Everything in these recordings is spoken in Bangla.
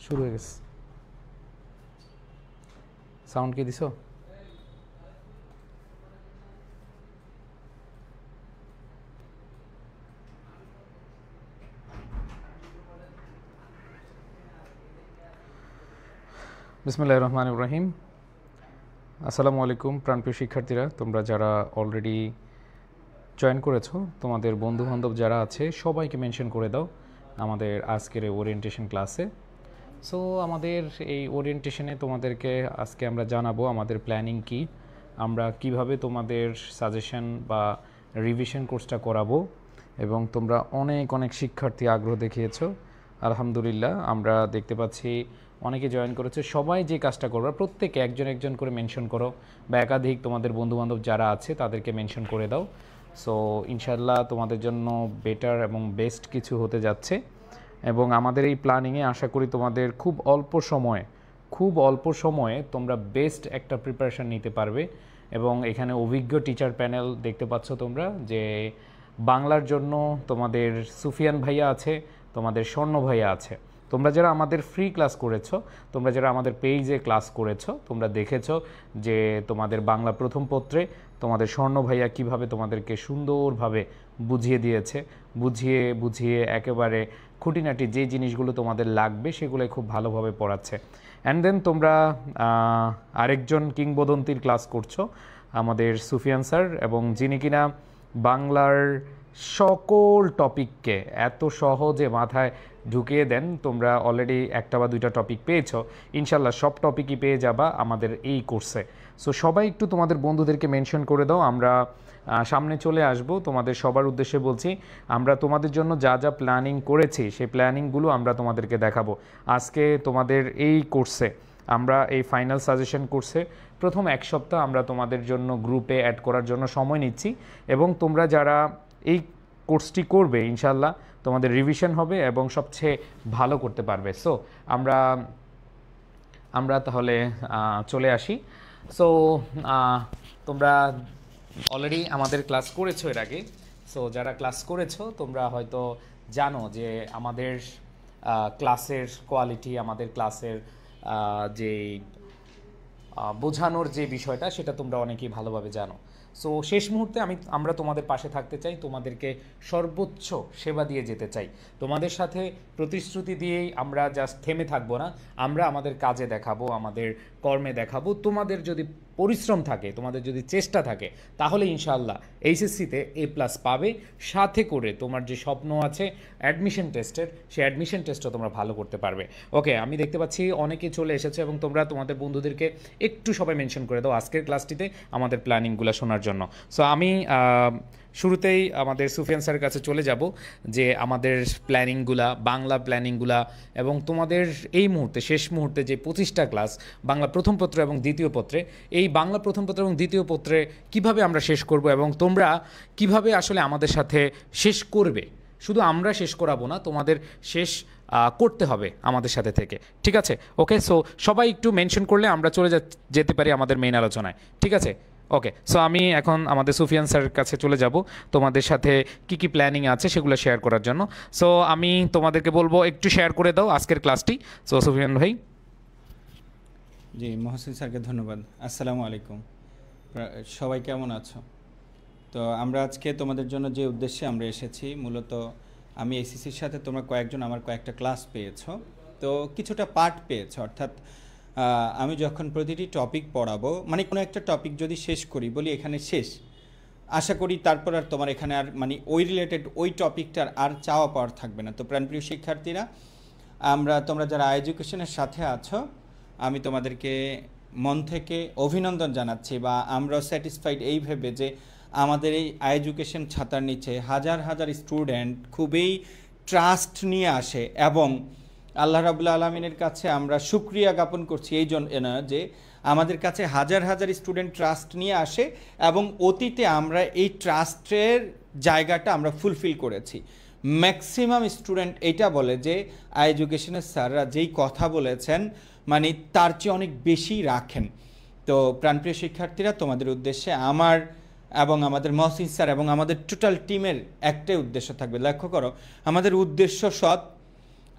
শুরু হয়ে গেছে। সাউন্ড কি দিছো? বিসমিল্লাহির রহমানির রহিম। আসসালামু আলাইকুম প্রাণপ্রিয় শিক্ষার্থীরা, তোমরা যারা অলরেডি জয়েন করেছো, তোমাদের বন্ধুবান্ধব যারা আছে সবাইকে মেনশন করে দাও আমাদের আজকের এই ওরিয়েন্টেশন ক্লাসে। সো আমাদের এই ওরিয়েন্টেশনে তোমাদেরকে আজকে আমরা জানাবো আমাদের প্ল্যানিং কি, আমরা কিভাবে তোমাদের সাজেশন বা রিভিশন কোর্সটা করাবো, এবং তোমরা অনেক অনেক শিক্ষার্থী আগ্রহ দেখিয়েছো। আলহামদুলিল্লাহ, আমরা দেখতে পাচ্ছি অনেকে জয়েন করেছে। সবাই যে কাজটা করবে প্রত্যেকে একজন একজন করে মেনশন করো, বা একাধিক তোমাদের বন্ধুবান্ধব যারা আছে তাদেরকে মেনশন করে দাও। সো ইনশাল্লাহ তোমাদের জন্য বেটার এবং বেস্ট কিছু হতে যাচ্ছে, এবং আমাদের এই প্ল্যানিংয়ে আশা করি তোমাদের খুব অল্প সময়ে তোমরা বেস্ট একটা প্রিপারেশান নিতে পারবে। এবং এখানে অভিজ্ঞ টিচার প্যানেল দেখতে পাচ্ছ তোমরা, যে বাংলার জন্য তোমাদের সুফিয়ান ভাইয়া আছে, তোমাদের স্বর্ণ ভাইয়া আছে। তোমরা যারা আমাদের ফ্রি ক্লাস করেছো, তোমরা যারা আমাদের পেজে ক্লাস করেছো, তোমরা দেখেছো যে তোমাদের বাংলা প্রথম পত্রে তোমাদের স্বর্ণ ভাইয়া কীভাবে তোমাদেরকে সুন্দরভাবে বুঝিয়ে দিয়েছে, বুঝিয়ে একেবারে খুঁটিনাটি যে জিনিসগুলো তোমাদের লাগবে সেগুলো খুব ভালোভাবে পড়াচ্ছে। অ্যান্ড দেন তোমরা আরেকজন কিংবদন্তির ক্লাস করছো, আমাদের সুফিয়ান স্যার, এবং যিনি কিনা বাংলার সকল টপিককে এত সহজে মাথায় ঢুকিয়ে দেন। তোমরা অলরেডি একটা বা দুইটা টপিক পেয়েছো, ইনশাল্লাহ সব টপিকই পেয়ে যাবা আমাদের এই কোর্সে। সো সবাই একটু তোমাদের বন্ধুদেরকে মেনশন করে দাও। আমরা সামনে চলে আসব, তোমাদের সবার উদ্দেশ্যে বলছি, আমরা তোমাদের জন্য যা যা প্ল্যানিং করেছি সেই প্ল্যানিংগুলো আমরা তোমাদেরকে দেখাবো আজকে তোমাদের এই কোর্সে। আমরা এই ফাইনাল সাজেশন কোর্সে প্রথম এক সপ্তাহ আমরা তোমাদের জন্য গ্রুপে অ্যাড করার জন্য সময় নিচ্ছি, এবং তোমরা যারা এই কোর্সটি করবে ইনশাল্লাহ তোমাদের রিভিশন হবে এবং সবচেয়ে ভালো করতে পারবে। সো আমরা তাহলে চলে আসি। সো তোমরা অলরেডি আমাদের ক্লাস করেছো এর আগে। সো যারা ক্লাস করেছো তোমরা হয়তো জানো যে আমাদের ক্লাসের কোয়ালিটি, আমাদের ক্লাসের যে বোঝানোর যে বিষয়টা সেটা তোমরা অনেকেই ভালোভাবে জানো। সো শেষ মুহূর্তে আমরা তোমাদের পাশে থাকতে চাই, তোমাদেরকে সর্বোচ্চ সেবা দিয়ে যেতে চাই। তোমাদের সাথে প্রতিশ্রুতি দিয়েই আমরা জাস্ট থেমে থাকবো না, আমরা আমাদের কাজে দেখাবো, আমাদের কর্মে দেখাবো। তোমাদের যদি পরিশ্রম থাকে, তোমাদের যদি চেষ্টা থাকে, তাহলে ইনশাআল্লাহ এইচএসসিতে A+ পাবে। সাথে করে তোমার যে স্বপ্ন আছে অ্যাডমিশন টেস্টের, সেই অ্যাডমিশন টেস্টও তোমরা ভালো করতে পারবে। ওকে, আমি দেখতে পাচ্ছি অনেকে চলে এসেছে, এবং তোমরা তোমাদের বন্ধুদেরকে একটু সবাই মেনশন করে দাও আজকের ক্লাসটিতে আমাদের প্ল্যানিংগুলো শোনার জন্য। সো আমি শুরুতেই আমাদের সুফিয়ান স্যারের কাছে চলে যাব, যে আমাদের প্ল্যানিংগুলা, বাংলা প্ল্যানিংগুলা, এবং তোমাদের এই মুহূর্তে শেষ মুহূর্তে যে 25টা ক্লাস বাংলা প্রথম পত্র এবং দ্বিতীয় পত্রে, এই বাংলা প্রথম পত্র এবং দ্বিতীয় পত্রে কিভাবে আমরা শেষ করব, এবং তোমরা কিভাবে আসলে আমাদের সাথে শেষ করবে। শুধু আমরা শেষ করাবো না, তোমাদের শেষ করতে হবে আমাদের সাথে থেকে, ঠিক আছে? ওকে, সো সবাই একটু মেনশন করলে আমরা চলে যেতে পারি আমাদের মেইন আলোচনায়, ঠিক আছে? ওকে, সো আমি এখন আমাদের সুফিয়ান স্যারের কাছে চলে যাব তোমাদের সাথে কি কি প্ল্যানিং আছে সেগুলো শেয়ার করার জন্য। সো আমি তোমাদেরকে বলবো একটু শেয়ার করে দাও আজকের ক্লাসটি। সো সুফিয়ান ভাই। জি, মহসিন স্যারকে ধন্যবাদ। আসসালামু আলাইকুম, সবাই কেমন আছো? তো আমরা আজকে তোমাদের জন্য যে উদ্দেশ্যে আমরা এসেছি, মূলত আমি এসিসির সাথে তোমরা কয়েকজন আমার কয়েকটা ক্লাস পেয়েছো, তো কিছুটা পার্ট পেয়েছো। অর্থাৎ আমি যখন প্রতিটি টপিক পড়াবো, মানে কোনো একটা টপিক যদি শেষ করি, বলি এখানে শেষ, আশা করি তারপর আর তোমার এখানে আর মানে ওই রিলেটেড ওই টপিকটার আর চাওয়া পাওয়ার থাকবে না। তো প্রাণপ্রিয় শিক্ষার্থীরা, তোমরা যারা এডুকেশনের সাথে আছো, আমি তোমাদেরকে মন থেকে অভিনন্দন জানাচ্ছি, বা আমরাও স্যাটিসফাইড এই ভেবে যে আমাদের এই এডুকেশন ছাতার নিচে হাজার হাজার স্টুডেন্ট খুবই ট্রাস্ট নিয়ে আসে, এবং আল্লাহ রাব্বুল আলামিনের কাছে আমরা শুকরিয়া জ্ঞাপন করছি এই জন্য যে আমাদের কাছে হাজার হাজার স্টুডেন্ট ট্রাস্ট নিয়ে আসে, এবং অতীতে আমরা এই ট্রাস্টের জায়গাটা আমরা ফুলফিল করেছি। ম্যাক্সিমাম স্টুডেন্ট এটা বলে যে এডুকেশনের স্যাররা যেই কথা বলেছেন মানে তার চেয়ে অনেক বেশি রাখেন। তো প্রাণপ্রিয় শিক্ষার্থীরা, তোমাদের উদ্দেশ্যে আমার এবং আমাদের মহসিন স্যার এবং আমাদের টোটাল টিমের একটাই উদ্দেশ্য থাকবে। লক্ষ্য করো, আমাদের উদ্দেশ্য সৎ,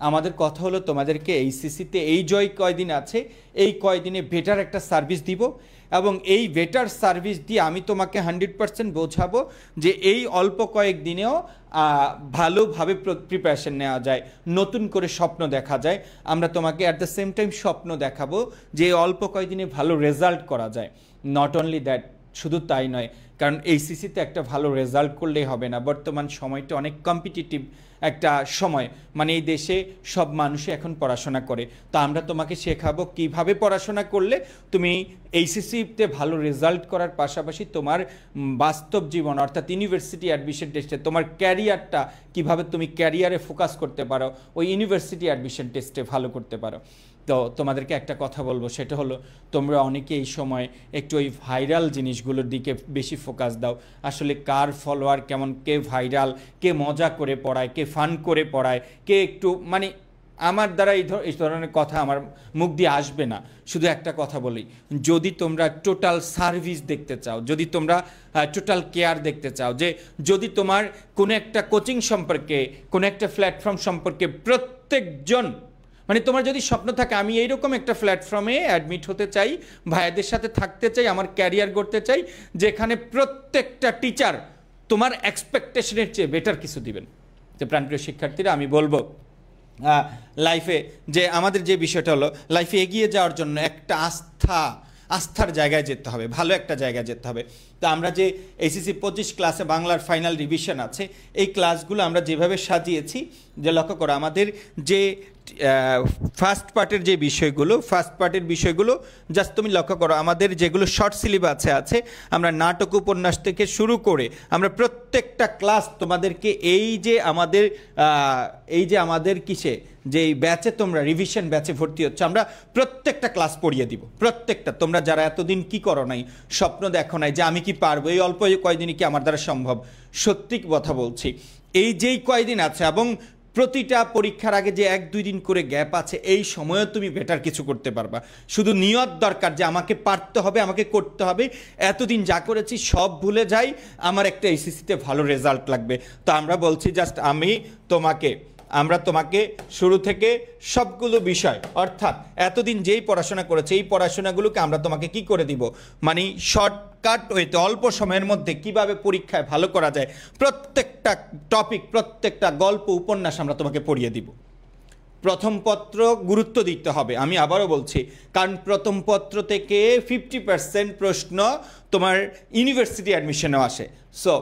আমাদের কথা হলো তোমাদেরকে এইচএসসিতে এই কয়দিন আছে এই কয়দিনে বেটার একটা সার্ভিস দিব, এবং এই বেটার সার্ভিস দিয়ে আমি তোমাকে 100% বোঝাবো যে এই অল্প কয়েকদিনেও ভালোভাবে প্রিপারেশন নেওয়া যায়, নতুন করে স্বপ্ন দেখা যায়। আমরা তোমাকে অ্যাট দ্য সেম টাইম স্বপ্ন দেখাবো যে এই অল্প কয়েকদিনে ভালো রেজাল্ট করা যায়। নট অনলি দ্যাট, শুধু তাই নয়, কারণ এইচএসসিতে একটা ভালো রেজাল্ট করলেই হবে না। বর্তমান সময়টা অনেক কম্পিটিটিভ একটা সময়, মানে এই দেশে সব মানুষই এখন পড়াশোনা করে। তো আমরা তোমাকে শেখাবো কিভাবে পড়াশোনা করলে তুমি এইচএসসিতে ভালো রেজাল্ট করার পাশাপাশি তোমার বাস্তব জীবন অর্থাৎ ইউনিভার্সিটি অ্যাডমিশন টেস্টে তোমার ক্যারিয়ারটা কিভাবে তুমি ক্যারিয়ারে ফোকাস করতে পারো, ওই ইউনিভার্সিটি অ্যাডমিশন টেস্টে ভালো করতে পারো। তো তোমাদেরকে একটা কথা বলবো, সেটা হলো তোমরা অনেকে এই সময় একটু ওই ভাইরাল জিনিসগুলোর দিকে বেশি ফোকাস দাও। আসলে কার ফলোয়ার কেমন, কে ভাইরাল, কে মজা করে পড়ায়, কে ফান করে পড়ায়, কে একটু মানে আমার দ্বারা এই ধরনের কথা আমার মুখ দিয়ে আসবে না। শুধু একটা কথা বলি, যদি তোমরা টোটাল সার্ভিস দেখতে চাও, যদি তোমরা টোটাল কেয়ার দেখতে চাও, যে যদি তোমার কোনো একটা কোচিং সম্পর্কে, কোনো একটা প্ল্যাটফর্ম সম্পর্কে প্রত্যেকজন, মানে তোমার যদি স্বপ্ন থাকে আমি এইরকম একটা প্ল্যাটফর্মে অ্যাডমিট হতে চাই, ভাইয়াদের সাথে থাকতে চাই, আমার ক্যারিয়ার গড়তে চাই, যেখানে প্রত্যেকটা টিচার তোমার এক্সপেকটেশনের চেয়ে বেটার কিছু দিবেন। যে প্রাণপ্রিয় শিক্ষার্থীরা, আমি বলবো লাইফে যে আমাদের যে বিষয়টা হলো লাইফে এগিয়ে যাওয়ার জন্য একটা আস্থার জায়গায় যেতে হবে, ভালো একটা জায়গায় যেতে হবে। তো আমরা যে এইচএসসি 25 ক্লাসে বাংলার ফাইনাল রিভিশন আছে, এই ক্লাসগুলো আমরা যেভাবে সাজিয়েছি, যে লক্ষ্য করো আমাদের যে ফার্স্ট পার্টের যে বিষয়গুলো, ফার্স্ট পার্টের বিষয়গুলো জাস্ট তুমি লক্ষ্য করো, আমাদের যেগুলো শর্ট সিলেবাসে আছে, আমরা নাটক উপন্যাস থেকে শুরু করে আমরা প্রত্যেকটা ক্লাস তোমাদেরকে এই যে আমাদের কিসে যে এই ব্যাচে তোমরা রিভিশন ব্যাচে ভর্তি হচ্ছে, আমরা প্রত্যেকটা ক্লাস পড়িয়ে দিব। প্রত্যেকটা, তোমরা যারা এতদিন কি করো নাই, স্বপ্ন দেখো নাই যে আমি কি পারবো, এই অল্প কয়দিনই কি আমার দ্বারা সম্ভব, সত্যি কথা বলছি, এই যেই কয়দিন আছে এবং প্রতিটা পরীক্ষার আগে যে 1-2 দিন করে গ্যাপ আছে, এই সময়ও তুমি বেটার কিছু করতে পারবা। শুধু নিয়ত দরকার যে আমাকে পারতে হবে, আমাকে করতে হবে, এতদিন যা করেছি সব ভুলে যাই, আমার একটা এইচএসসিতে ভালো রেজাল্ট লাগবে। তো আমরা বলছি জাস্ট আমরা তোমাকে শুরু থেকে সবগুলো বিষয়, অর্থাৎ এতদিন যেই পড়াশোনা করেছে এই পড়াশোনাগুলোকে আমরা তোমাকে কি করে দিব, মানে শর্টকাট ওয়েতে অল্প সময়ের মধ্যে কিভাবে পরীক্ষায় ভালো করা যায়, প্রত্যেকটা টপিক, প্রত্যেকটা গল্প, উপন্যাস আমরা তোমাকে পড়িয়ে দিব। প্রথম পত্র গুরুত্ব দিতে হবে, আমি আবারও বলছি, কারণ প্রথম পত্র থেকে 50% প্রশ্ন তোমার ইউনিভার্সিটি অ্যাডমিশনেও আসে। সো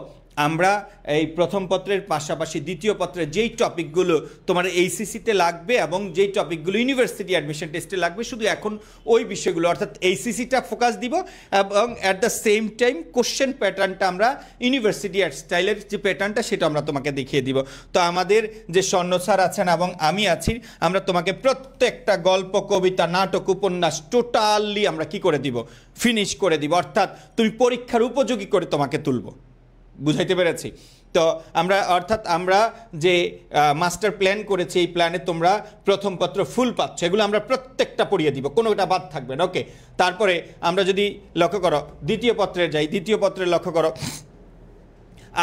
আমরা এই প্রথম পত্রের পাশাপাশি দ্বিতীয় পত্রের যেই টপিকগুলো তোমার এইচএসসিতে লাগবে এবং যেই টপিকগুলো ইউনিভার্সিটি অ্যাডমিশন টেস্টে লাগবে, শুধু এখন ওই বিষয়গুলো অর্থাৎ এইচএসসিটা ফোকাস দিব, এবং at the same time question প্যাটার্নটা আমরা ইউনিভার্সিটি স্টাইলের যে প্যাটার্নটা সেটা আমরা তোমাকে দেখিয়ে দিব। তো আমাদের যে স্বর্ণ স্যার আছেন এবং আমি আছি, আমরা তোমাকে প্রত্যেকটা গল্প, কবিতা, নাটক, উপন্যাস টোটালি আমরা কি করে দিব, ফিনিশ করে দিব, অর্থাৎ তুমি পরীক্ষার উপযোগী করে তোমাকে তুলব। বুঝাইতে পেরেছি? তো আমরা যে মাস্টার প্ল্যান করেছি, এই প্ল্যানে তোমরা প্রথম পত্র ফুল পাচ্ছ, এগুলো আমরা প্রত্যেকটা পড়িয়ে দিব, কোনোটা বাদ থাকবে না। ওকে, তারপরে আমরা যদি লক্ষ্য করো দ্বিতীয় পত্রে যাই, দ্বিতীয় পত্রে লক্ষ্য করো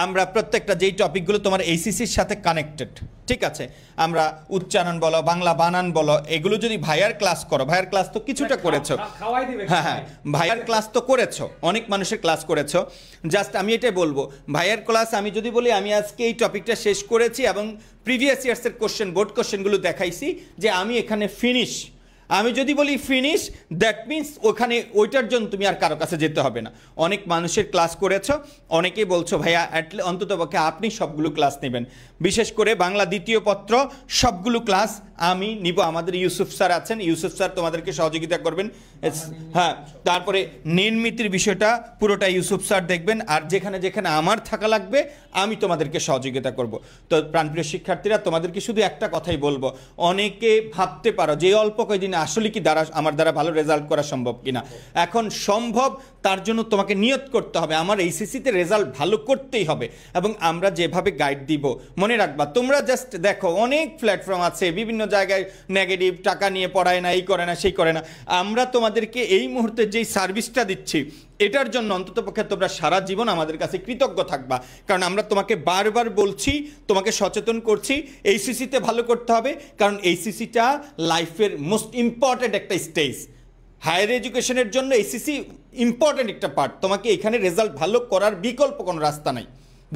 আমরা প্রত্যেকটা যেই টপিকগুলো তোমার এইচএসসির সাথে কানেক্টেড, ঠিক আছে, আমরা উচ্চারণ বলো, বাংলা বানান বলো, এগুলো যদি ভাইয়ার ক্লাস করো, ভাইয়ার ক্লাস তো কিছুটা করেছো, হ্যাঁ, ভাইয়ার ক্লাস তো করেছো, অনেক মানুষের ক্লাস করেছো, জাস্ট আমি এটাই বলবো, ভাইয়ার ক্লাস আমি যদি বলি আমি আজকে এই টপিকটা শেষ করেছি এবং প্রিভিয়াস ইয়ার্সের কোশ্চেন, বোর্ড কোশ্চেনগুলো দেখাইছি যে আমি এখানে ফিনিশ, আমি যদি বলি ফিনিশ, দ্যাট মিন্স ওখানে ওইটার জন্য তুমি আর কারো কাছে যেতে হবে না। অনেক মানুষের ক্লাস করেছো, অনেকেই বলছো ভাইয়া অন্ততপক্ষে আপনি সবগুলো ক্লাস নেবেন, বিশেষ করে বাংলা দ্বিতীয় পত্র সবগুলো ক্লাস আমি নিব। আমাদের ইউসুফ স্যার আছেন, ইউসুফ স্যার তোমাদেরকে সহযোগিতা করবেন। হ্যাঁ, তারপরে নির্মিতির বিষয়টা পুরোটা ইউসুফ স্যার দেখবেন, আর যেখানে যেখানে আমার থাকা লাগবে আমি তোমাদেরকে সহযোগিতা করব। তো প্রাণপ্রিয় শিক্ষার্থীরা, তোমাদেরকে শুধু একটা কথাই বলবো, অনেকে ভাবতে পারো যে অল্প কয়েকদিনে আসলে কি আমার দ্বারা ভালো রেজাল্ট করা সম্ভব কিনা। এখন সম্ভব, তার জন্য তোমাকে নিয়ত করতে হবে আমার এইচএসসিতে রেজাল্ট ভালো করতেই হবে, এবং আমরা যেভাবে গাইড দিব মনে রাখবা, তোমরা জাস্ট দেখো অনেক প্ল্যাটফর্ম আছে, বিভিন্ন জায়গায় নেগেটিভ, টাকা নিয়ে পড়ায় না, এই করে না, সেই করে না। আমরা তোমাদেরকে এই মুহূর্তে যেই সার্ভিসটা দিচ্ছি এটার জন্য অন্ততপক্ষে তোমরা সারা জীবন আমাদের কাছে কৃতজ্ঞ থাকবা, কারণ আমরা তোমাকে বারবার বলছি, তোমাকে সচেতন করছি এইচএসসিতে ভালো করতে হবে, কারণ এইচএসসিটা লাইফের মোস্ট ইম্পর্ট্যান্ট একটা স্টেজ। হায়ার এডুকেশনের জন্য এইচএসসি ইম্পর্ট্যান্ট একটা পার্ট। তোমাকে এখানে রেজাল্ট ভালো করার বিকল্প কোনো রাস্তা নাই,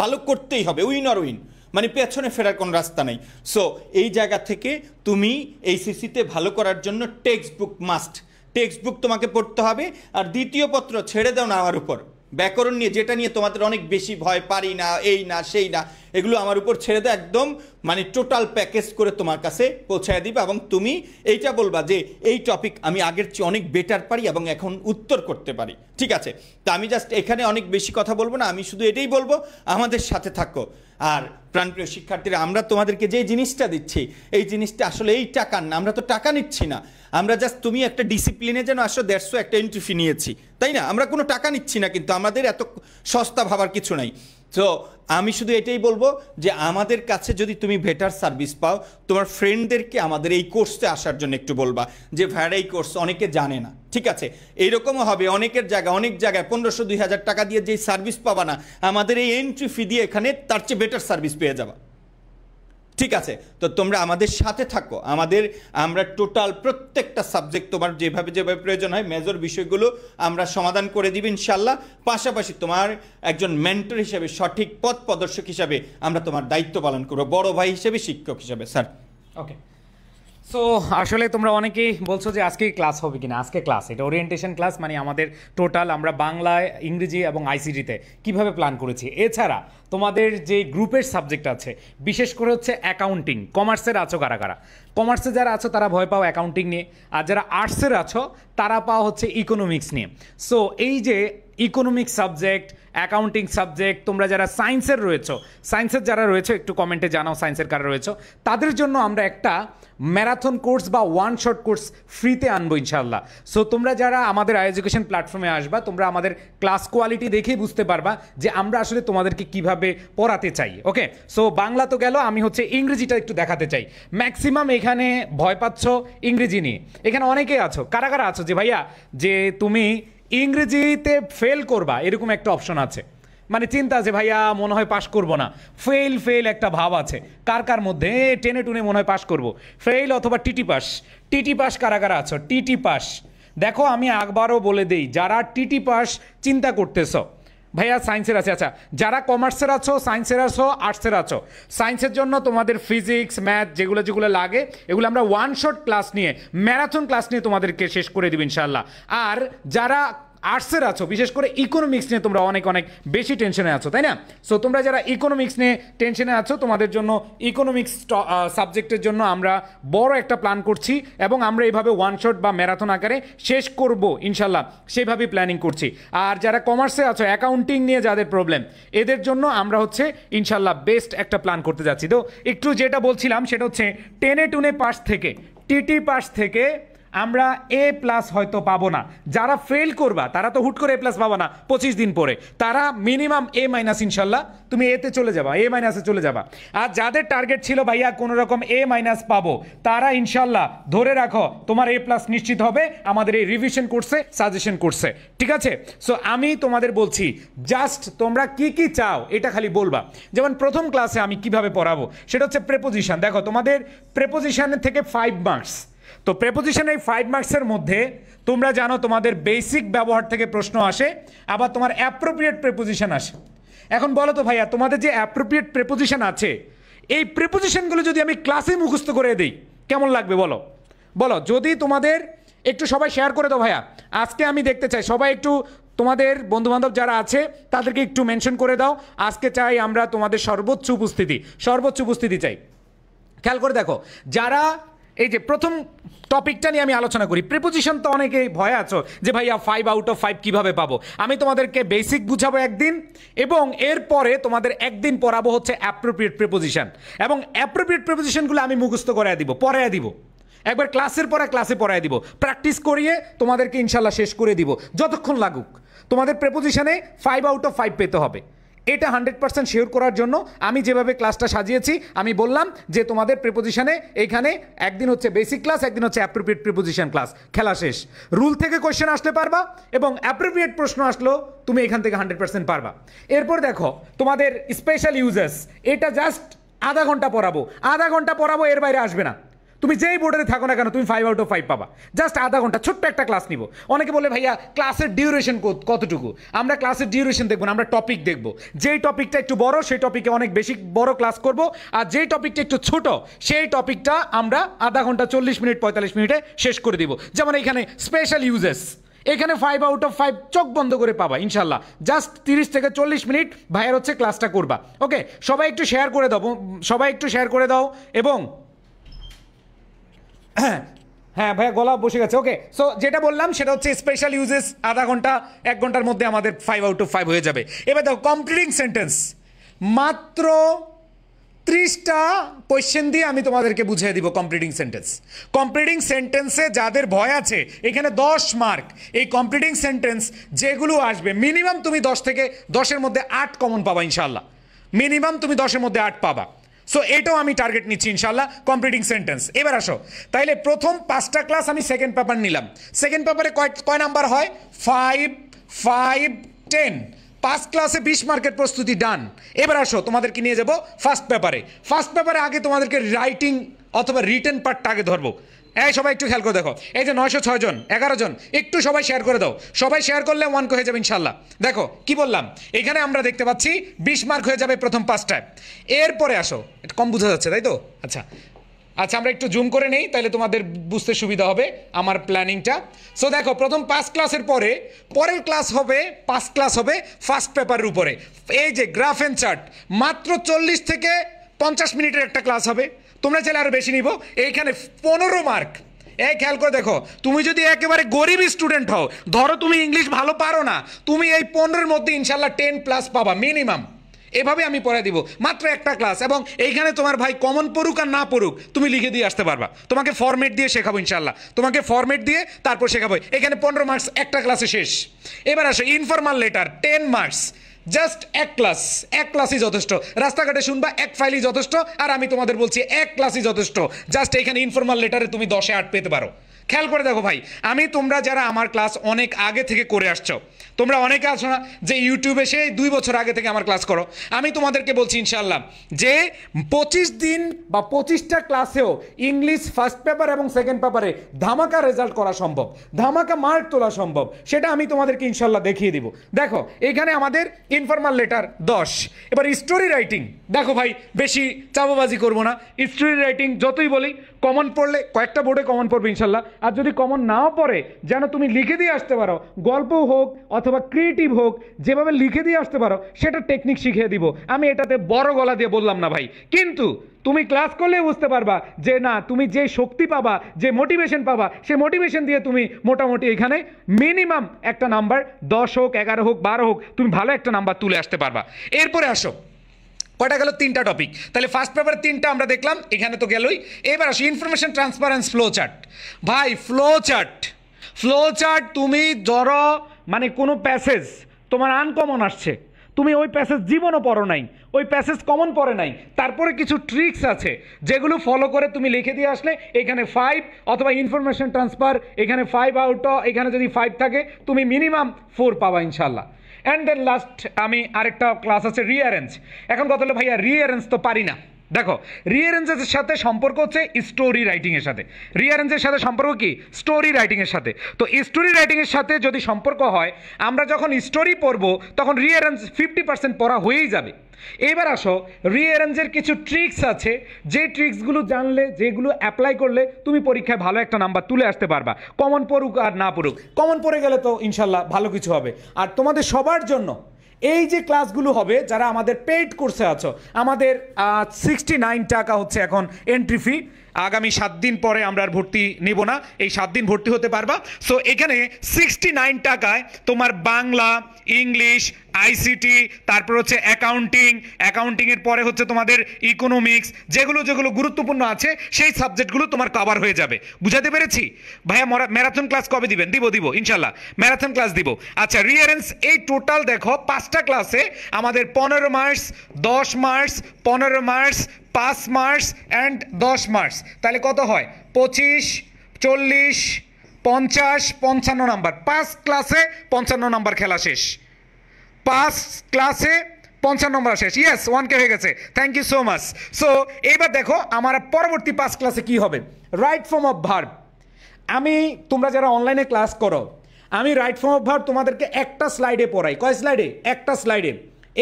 ভালো করতেই হবে, উইন অর উইন, মানে পেছনে ফেরার কোনো রাস্তা নেই। সো এই জায়গা থেকে তুমি এইচএসসিতে ভালো করার জন্য text book must, text book তোমাকে পড়তে হবে। আর দ্বিতীয় পত্র ছেড়ে দাও না আমার উপর, ব্যাকরণ নিয়ে যেটা নিয়ে তোমাদের অনেক বেশি ভয়, পারি না, এই না সেই না, এগুলো আমার উপর ছেড়ে দাও, একদম মানে টোটাল প্যাকেজ করে তোমার কাছে পৌঁছায় দিবা। এবং তুমি এইটা বলবা যে এই টপিক আমি আগের চেয়ে অনেক বেটার পারি এবং এখন উত্তর করতে পারি। ঠিক আছে, তা আমি জাস্ট এখানে অনেক বেশি কথা বলবো না, আমি শুধু এটাই বলবো আমাদের সাথে থাকো। আর প্রাণপ্রিয় শিক্ষার্থীরা, আমরা তোমাদেরকে যে জিনিসটা দিচ্ছি এই জিনিসটা আসলে এই টাকার না, আমরা তো টাকা নিচ্ছি না, আমরা জাস্ট তুমি একটা ডিসিপ্লিনে যেন আসো 150 একটা এন্ট্রি ফি নিয়েছি, তাই না? আমরা কোনো টাকা নিচ্ছি না, কিন্তু আমাদের এত সস্তা ভাবার কিছু নাই। তো আমি শুধু এটাই বলবো যে আমাদের কাছে যদি তুমি বেটার সার্ভিস পাও, তোমার ফ্রেন্ডদেরকে আমাদের এই কোর্সে আসার জন্য একটু বলবা যে ভাইয়া এই কোর্স অনেকে জানে না। ঠিক আছে, এইরকমও হবে অনেকের জায়গায়, অনেক জায়গায় 1500-2000 টাকা দিয়ে যেই সার্ভিস পাবা না, আমাদের এই এন্ট্রি ফি দিয়ে এখানে তার চেয়ে বেটার সার্ভিস পেয়ে যাবা। ঠিক আছে, তো তোমরা আমাদের সাথে থাকো, আমরা টোটাল প্রত্যেকটা সাবজেক্ট তোমার যেভাবে যেভাবে প্রয়োজন হয় মেজর বিষয়গুলো আমরা সমাধান করে দিব ইনশাল্লাহ। পাশাপাশি তোমার একজন মেন্টর হিসেবে, সঠিক পথ প্রদর্শক হিসাবে আমরা তোমার দায়িত্ব পালন করবো, বড় ভাই হিসেবে, শিক্ষক হিসেবে। স্যার ওকে, সো আসলে তোমরা অনেকেই বলছো যে আজকে ক্লাস হবে কিনা। আজকে ক্লাস, এটা ওরিয়েন্টেশন ক্লাস, মানে আমাদের টোটাল আমরা বাংলায়, ইংরেজি এবং আইসিটিতে কিভাবে প্ল্যান করেছি। এছাড়া তোমাদের যে গ্রুপের সাবজেক্ট আছে, বিশেষ করে হচ্ছে অ্যাকাউন্টিং, কমার্সের আছো কারা কারা? কমার্সে যারা আছো তারা ভয় পাও অ্যাকাউন্টিং নিয়ে, আর যারা আর্টসের আছো তারা পাও হচ্ছে ইকোনমিক্স নিয়ে। সো এই যে ইকোনমিক্স সাবজেক্ট, অ্যাকাউন্টিং সাবজেক্ট, তোমরা যারা সায়েন্সের রয়েছো, সায়েন্সের যারা রয়েছে একটু কমেন্টে জানাও সায়েন্সের কারা রয়েছো, তাদের জন্য আমরা একটা ম্যারাথন কোর্স বা ওয়ান শট কোর্স ফ্রিতে আনবো ইনশাল্লাহ। সো তোমরা যারা আমাদের এডুকেশন প্ল্যাটফর্মে আসবা, তোমরা আমাদের ক্লাস কোয়ালিটি দেখেই বুঝতে পারবা যে আমরা আসলে তোমাদেরকে কিভাবে পড়াতে চাই। ওকে, সো বাংলা তো গেল, আমি হচ্ছে ইংরেজিটা একটু দেখাতে চাই। ম্যাক্সিমাম এখানে ভয় পাচ্ছ ইংরেজি নিয়ে, এখানে অনেকেই আছো, কারা কারা আছো যে ভাইয়া যে তুমি ইংরেজিতে ফেল করবা, এরকম একটা অপশন আছে, মানে চিন্তা আছে ভাইয়া মনে হয় পাশ করবো না, ফেল একটা ভাব আছে কার কার মধ্যে, টেনে টুনে মনে হয় পাশ করবো, ফেল অথবা টিটি পাস কারা কারা আছো? টিটি পাস, দেখো আমি একবারও বলে দেই, যারা টিটি পাস চিন্তা করতেছ ভাইয়া সায়েন্সের আছে, আচ্ছা যারা কমার্সের আছো, সায়েন্সের আছো, আর্টসের আছো, সায়েন্সের জন্য তোমাদের ফিজিক্স, ম্যাথ যেগুলো যেগুলো লাগে এগুলো আমরা ওয়ান শট ক্লাস নিয়ে, ম্যারাথন ক্লাস নিয়ে তোমাদেরকে শেষ করে দিব ইনশাল্লাহ। আর যারা আর্টসের আছো, বিশেষ করে ইকোনমিক্স নিয়ে তোমরা অনেক বেশি টেনশনে আছো, তাই না? সো তোমরা যারা ইকোনমিক্স নিয়ে টেনশনে আছো, তোমাদের জন্য ইকোনমিক্স সাবজেক্টের জন্য আমরা বড় একটা প্ল্যান করছি এবং আমরা এইভাবে ওয়ান শট বা ম্যারাথন আকারে শেষ করব ইনশাল্লাহ, সেইভাবেই প্ল্যানিং করছি। আর যারা কমার্সে আছো, অ্যাকাউন্টিং নিয়ে যাদের প্রবলেম, এদের জন্য আমরা হচ্ছে ইনশাল্লাহ বেস্ট একটা প্ল্যান করতে যাচ্ছি। তো একটু যেটা বলছিলাম সেটা হচ্ছে টেনে টুনে পাস থেকে, টিটি পাস থেকে আমরা A+ হয়তো পাবো না, যারা ফেল করবা তারা তো হুট করে A+ পাবো না 25 দিন পরে, তারা মিনিমাম A- ইনশাল্লাহ তুমি এতে চলে যাবা, A- চলে যাবা। আর যাদের টার্গেট ছিল ভাইয়া কোনো রকম A- পাবো, তারা ইনশাল্লাহ ধরে রাখো তোমার A+ নিশ্চিত হবে আমাদের এই রিভিশন কোর্সে, সাজেশন কোর্সে। ঠিক আছে, সো আমি তোমাদের বলছি জাস্ট তোমরা কি কি চাও এটা খালি বলবা। যেমন প্রথম ক্লাসে আমি কিভাবে পড়াবো সেটা হচ্ছে প্রেপোজিশন। দেখো তোমাদের প্রেপোজিশনের থেকে 5 মার্কস, তো প্রেপোজিশন এই 5 মার্কসের মধ্যে তোমরা জানো তোমাদের বেসিক ব্যবহার থেকে প্রশ্ন আসে, আবার তোমার অ্যাপ্রোপ্রিয়েট প্রেপোজিশন আসে। এখন বলো তো ভাইয়া, তোমাদের যে অ্যাপ্রোপ্রিয়েট প্রেপোজিশন আছে, এই প্রেপোজিশনগুলো যদি আমি ক্লাসে মুখস্থ করে দিই কেমন লাগবে বলো? যদি তোমাদের একটু সবাই শেয়ার করে দাও ভাইয়া, আজকে আমি দেখতে চাই সবাই একটু তোমাদের বন্ধুবান্ধব যারা আছে তাদেরকে একটু মেনশন করে দাও। আজকে চাই আমরা তোমাদের সর্বোচ্চ উপস্থিতি চাই। খেয়াল করে দেখো, যারা এই যে প্রথম টপিকটা নিয়ে আমি আলোচনা করি, প্রিপোজিশন, তো অনেকে ভয় আছো যে ভাইয়া 5 আউট অফ 5 কিভাবে পাবো। আমি তোমাদেরকে বেসিক বুঝাবো একদিন, এবং এরপরে তোমাদের একদিন পড়াবো হচ্ছে অ্যাপ্রোপ্রিয়েট প্রিপোজিশন, এবং অ্যাপ্রোপ্রিয়েট প্রিপোজিশনগুলো আমি মুখস্থ করায় দিব, একবার ক্লাসের পরে ক্লাসে পড়ায় দিব, প্র্যাকটিস করিয়ে তোমাদেরকে ইনশাল্লাহ শেষ করে দিব। যতক্ষণ লাগুক তোমাদের প্রিপোজিশনে 5 আউট অফ 5 পেতে হবে। এটা 100% শিওর করার জন্য আমি যেভাবে ক্লাসটা সাজিয়েছি, আমি বললাম যে তোমাদের প্রিপোজিশনে এইখানে একদিন হচ্ছে বেসিক ক্লাস, একদিন হচ্ছে অ্যাপ্রোপ্রিয়েট প্রিপোজিশন ক্লাস, খেলা শেষ। রুল থেকে কোয়েশ্চেন আসলে পারবা এবং অ্যাপ্রোপ্রিয়েট প্রশ্ন আসলেও তুমি এখান থেকে 100% পারবা। এরপর দেখো তোমাদের স্পেশাল ইউজেস, এটা জাস্ট আধা ঘন্টা পড়াবো, এর বাইরে আসবে না। তুমি যেই বোর্ডে থাকো না কেন তুমি 5 আউট অফ 5 পাবা, জাস্ট আধা ঘন্টা ছোট্ট একটা ক্লাস নিব। অনেকে বলে ভাইয়া ক্লাসের ডিউরেশন কতটুকু, আমরা ক্লাসের ডিউরেশন দেখবো না, আমরা টপিক দেখবো। যেই টপিকটা একটু বড় সেই টপিকে অনেক বেশি বড় ক্লাস করব, আর যেই টপিকটা একটু ছোট সেই টপিকটা আমরা আধা ঘন্টা 40 মিনিট 45 মিনিটে শেষ করে দিব। যেমন এখানে স্পেশাল ইউজেস, এখানে 5 আউট অফ 5 চোখ বন্ধ করে পাবা ইনশাল্লাহ। জাস্ট 30 থেকে 40 মিনিট ভাইয়ের হচ্ছে ক্লাসটা করবা। ওকে, সবাই একটু শেয়ার করে দাও এবং হ্যাঁ ভাইয়া গলা বসে গেছে। ওকে, সো যেটা বললাম সেটা হচ্ছে স্পেশাল ইউজেস আধা ঘন্টা 1 ঘন্টার মধ্যে আমাদের 5 আউট অফ 5 হয়ে যাবে। এবার দেখো কমপ্লিটিং সেন্টেন্স, মাত্র 30টা কোয়েশ্চেন দিয়ে আমি তোমাদেরকে বুঝিয়ে দিব কমপ্লিটিং সেন্টেন্সে যাদের ভয় আছে এখানে 10 মার্ক। এই কমপ্লিটিং সেন্টেন্স যেগুলো আসবে মিনিমাম তুমি 10 মধ্যে 8 কমন পাবা ইনশাল্লাহ, মিনিমাম তুমি 10 মধ্যে 8 পাবা। সো এটাও আমি টার্গেট নিচ্ছি ইনশাল্লাহ কমপ্লিটিং সেন্টেন্স। এবার আসো, তাইলে প্রথম 5টা ক্লাস আমি সেকেন্ড পেপার নিলাম। সেকেন্ড পেপারে কয় নাম্বার হয়? 5, 5, 10। 5 ক্লাসে 20 মার্কের প্রস্তুতি ডান। এবার আসো তোমাদেরকে নিয়ে যাব ফার্স্ট পেপারে আগে তোমাদেরকে রাইটিং অথবা রিটেন পার্টটা আগে ধরবো। এই সবাই একটু খেয়াল করে দেখো, এই যে 906 জন 11 জন, একটু সবাই শেয়ার করে দাও। সবাই শেয়ার করলে 1 হয়ে যাবে ইনশাল্লাহ। দেখো কি বললাম, এখানে আমরা দেখতে পাচ্ছি 20 মার্ক হয়ে যাবে প্রথম 5টায়। এরপরে আসো, এটা কম বোঝা যাচ্ছে তাই তো? আচ্ছা, আমরা একটু জুম করে নেই, তাহলে তোমাদের বুঝতে সুবিধা হবে আমার প্ল্যানিংটা। সো দেখো প্রথম 5 ক্লাসের পরের ক্লাস হবে 5 ক্লাস হবে ফার্স্ট পেপারের উপরে। এই যে গ্রাফ এন্ড চার্ট, মাত্র 40 থেকে 50 মিনিটের একটা ক্লাস হবে। তোমরা চাইলে আরো বেশি নিব। এইখানে 15 মার্ক। এই খেয়াল করে দেখো, তুমি যদি একেবারে গরিব স্টুডেন্ট হও, ধরো তুমি ইংলিশ ভালো পারো না, তুমি এই 15-এর মধ্যে ইনশাল্লাহ 10+ পাবা মিনিমাম। এভাবে আমি পড়াই দিব, মাত্র একটা ক্লাস। এবং এইখানে তোমার ভাই কমন পড়ুক আর না পড়ুক তুমি লিখে দিয়ে আসতে পারবা। তোমাকে ফরম্যাট দিয়ে শেখাবো ইনশাল্লাহ, তোমাকে ফরম্যাট দিয়ে তারপর শেখাবো। এখানে 15 মার্কস একটা ক্লাসে শেষ। এবার আসো ইনফরমাল লেটার, 10 মার্কস। জাস্ট এক ক্লাসই যথেষ্ট। রাস্তাঘাটে শুনবা এক ফাইলই যথেষ্ট, আর আমি তোমাদের বলছি এক ক্লাসই যথেষ্ট। জাস্ট এখানে ইনফরমাল লেটারে তুমি 10-এ 8 পেতে পারো। খেয়াল করে দেখো ভাই, তোমরা যারা আমার ক্লাস অনেক আগে থেকে করে আসছো, তোমরা অনেকে আছো না যে ইউটিউবে সেই 2 বছর আগে থেকে আমার ক্লাস করো, আমি তোমাদেরকে বলছি ইনশাল্লাহ যে 25 দিন বা 25টা ক্লাসেও ইংলিশ ফার্স্ট পেপার এবং সেকেন্ড পেপারে ধামাকা রেজাল্ট করা সম্ভব, ধামাকা মার্ক তোলা সম্ভব। সেটা আমি তোমাদেরকে ইনশাল্লাহ দেখিয়ে দিব। দেখো এখানে আমাদের ইনফরমাল লেটার 10। এবার স্টোরি রাইটিং, দেখো ভাই বেশি চাপাবাজি করবো না। স্টোরি রাইটিং যতই বলি, কমন পড়লে কয়েকটা বোর্ডে কমন পড়বে ইনশাল্লাহ, আর যদি কমন নাও পড়ে যেন তুমি লিখে দিয়ে আসতে পারো, গল্প হোক অথবা ক্রিয়েটিভ হোক, যেভাবে লিখে দিয়ে আসতে পারো সেটা টেকনিক শিখিয়ে দিব। আমি এটাতে বড় গলা দিয়ে বললাম না ভাই, কিন্তু তুমি ক্লাস করলে বুঝতে পারবা যে না, তুমি যে শক্তি পাবা, যে মোটিভেশন পাবা, সে মোটিভেশন দিয়ে তুমি মোটামুটি এখানে মিনিমাম একটা নাম্বার 10 হোক 11 হোক 12 হোক তুমি ভালো একটা নাম্বার তুলে আসতে পারবা। এরপরে আসো, কয়টা গেল? 3টা টপিক। তাহলে ফার্স্ট পেপার 3টা আমরা দেখলাম, এখানে তো গেলই। এবার আসো ইনফরমেশন ট্রান্সপারেন্স ফ্লো চার্ট। ভাই ফ্লো চার্ট তুমি ধরো মানে কোনো প্যাসেজ তোমার আনকমন আসছে, তুমি ওই প্যাসেজ জীবনও পড়ো নাই, ওই প্যাসেজ কমন পড়ে নাই, তারপরে কিছু ট্রিক্স আছে যেগুলো ফলো করে তুমি লিখে দিয়ে আসলে এখানে 5 অথবা ইনফরমেশন ট্রান্সফার এখানে 5 আউট, এখানে যদি 5 থাকে তুমি মিনিমাম 4 পাবা ইনশাল্লাহ। অ্যান্ড দেন লাস্ট আমি আরেকটা ক্লাস আছে রিঅ্যারেঞ্জ। এখন কথা হলো ভাইয়া রিঅ্যারেঞ্জ তো পারি না। দেখো রিঅ্যারেঞ্জের সাথে সম্পর্ক হচ্ছে স্টোরি রাইটিংয়ের সাথে। রিঅ্যারেঞ্জের সাথে সম্পর্ক কি? স্টোরি রাইটিংয়ের সাথে। তো স্টোরি রাইটিংয়ের সাথে যদি সম্পর্ক হয়, আমরা যখন স্টোরি পড়বো তখন রিঅ্যারেঞ্জ 50% পড়া হয়েই যাবে। এবার আসো রিঅ্যারেঞ্জের কিছু ট্রিক্স আছে, যে ট্রিক্সগুলো জানলে, যেগুলো অ্যাপ্লাই করলে তুমি পরীক্ষায় ভালো একটা নাম্বার তুলে আসতে পারবা, কমন পড়ুক আর না পড়ুক। কমন পড়ে গেলে তো ইনশাল্লাহ ভালো কিছু হবে। আর তোমাদের সবার জন্য এই যে ক্লাসগুলো হবে, যারা আমাদের পেইড কোর্সে আছো, আমাদের 69 টাকা হচ্ছে এখন এন্ট্রি ফি। আগামী 7 দিন পরে আমরা আর ভর্তি নেব না, এই 7 দিন ভর্তি হতে পারবা। সো এখানে 69 টাকায় তোমার বাংলা, ইংলিশ, আইসিটি, তারপর হচ্ছে অ্যাকাউন্টিংয়ের পরে হচ্ছে তোমাদের ইকোনমিক্স, যেগুলো যেগুলো গুরুত্বপূর্ণ আছে সেই সাবজেক্টগুলো তোমার কভার হয়ে যাবে। বুঝাতে পেরেছি? ভাইয়া ম্যারাথন ক্লাস কবে দিবেন? দিব ইনশাল্লাহ ম্যারাথন ক্লাস দিব। আচ্ছা, রিয়ারেন্স এই টোটাল দেখো 5টা ক্লাসে আমাদের 15 marks, 10 marks, 15 marks, 5 marks and 10 marks, তাহলে কত হয়? 25, 40, 50, 55 নাম্বার। 5 ক্লাসে 55 নাম্বার খেলা শেষ। 5 ক্লাসে 55 নম্বর শেষ। ইয়েস, 1K হয়ে গেছে, thank you so much. So এইবার দেখো আমার পরবর্তী 5 ক্লাসে কি হবে। Right form of verb. তোমরা যারা অনলাইনে ক্লাস করো, আমি রাইট ফর্ম অফ ভার্ব তোমাদেরকে একটা স্লাইডে পড়াই। কয় স্লাইডে? একটা স্লাইডে।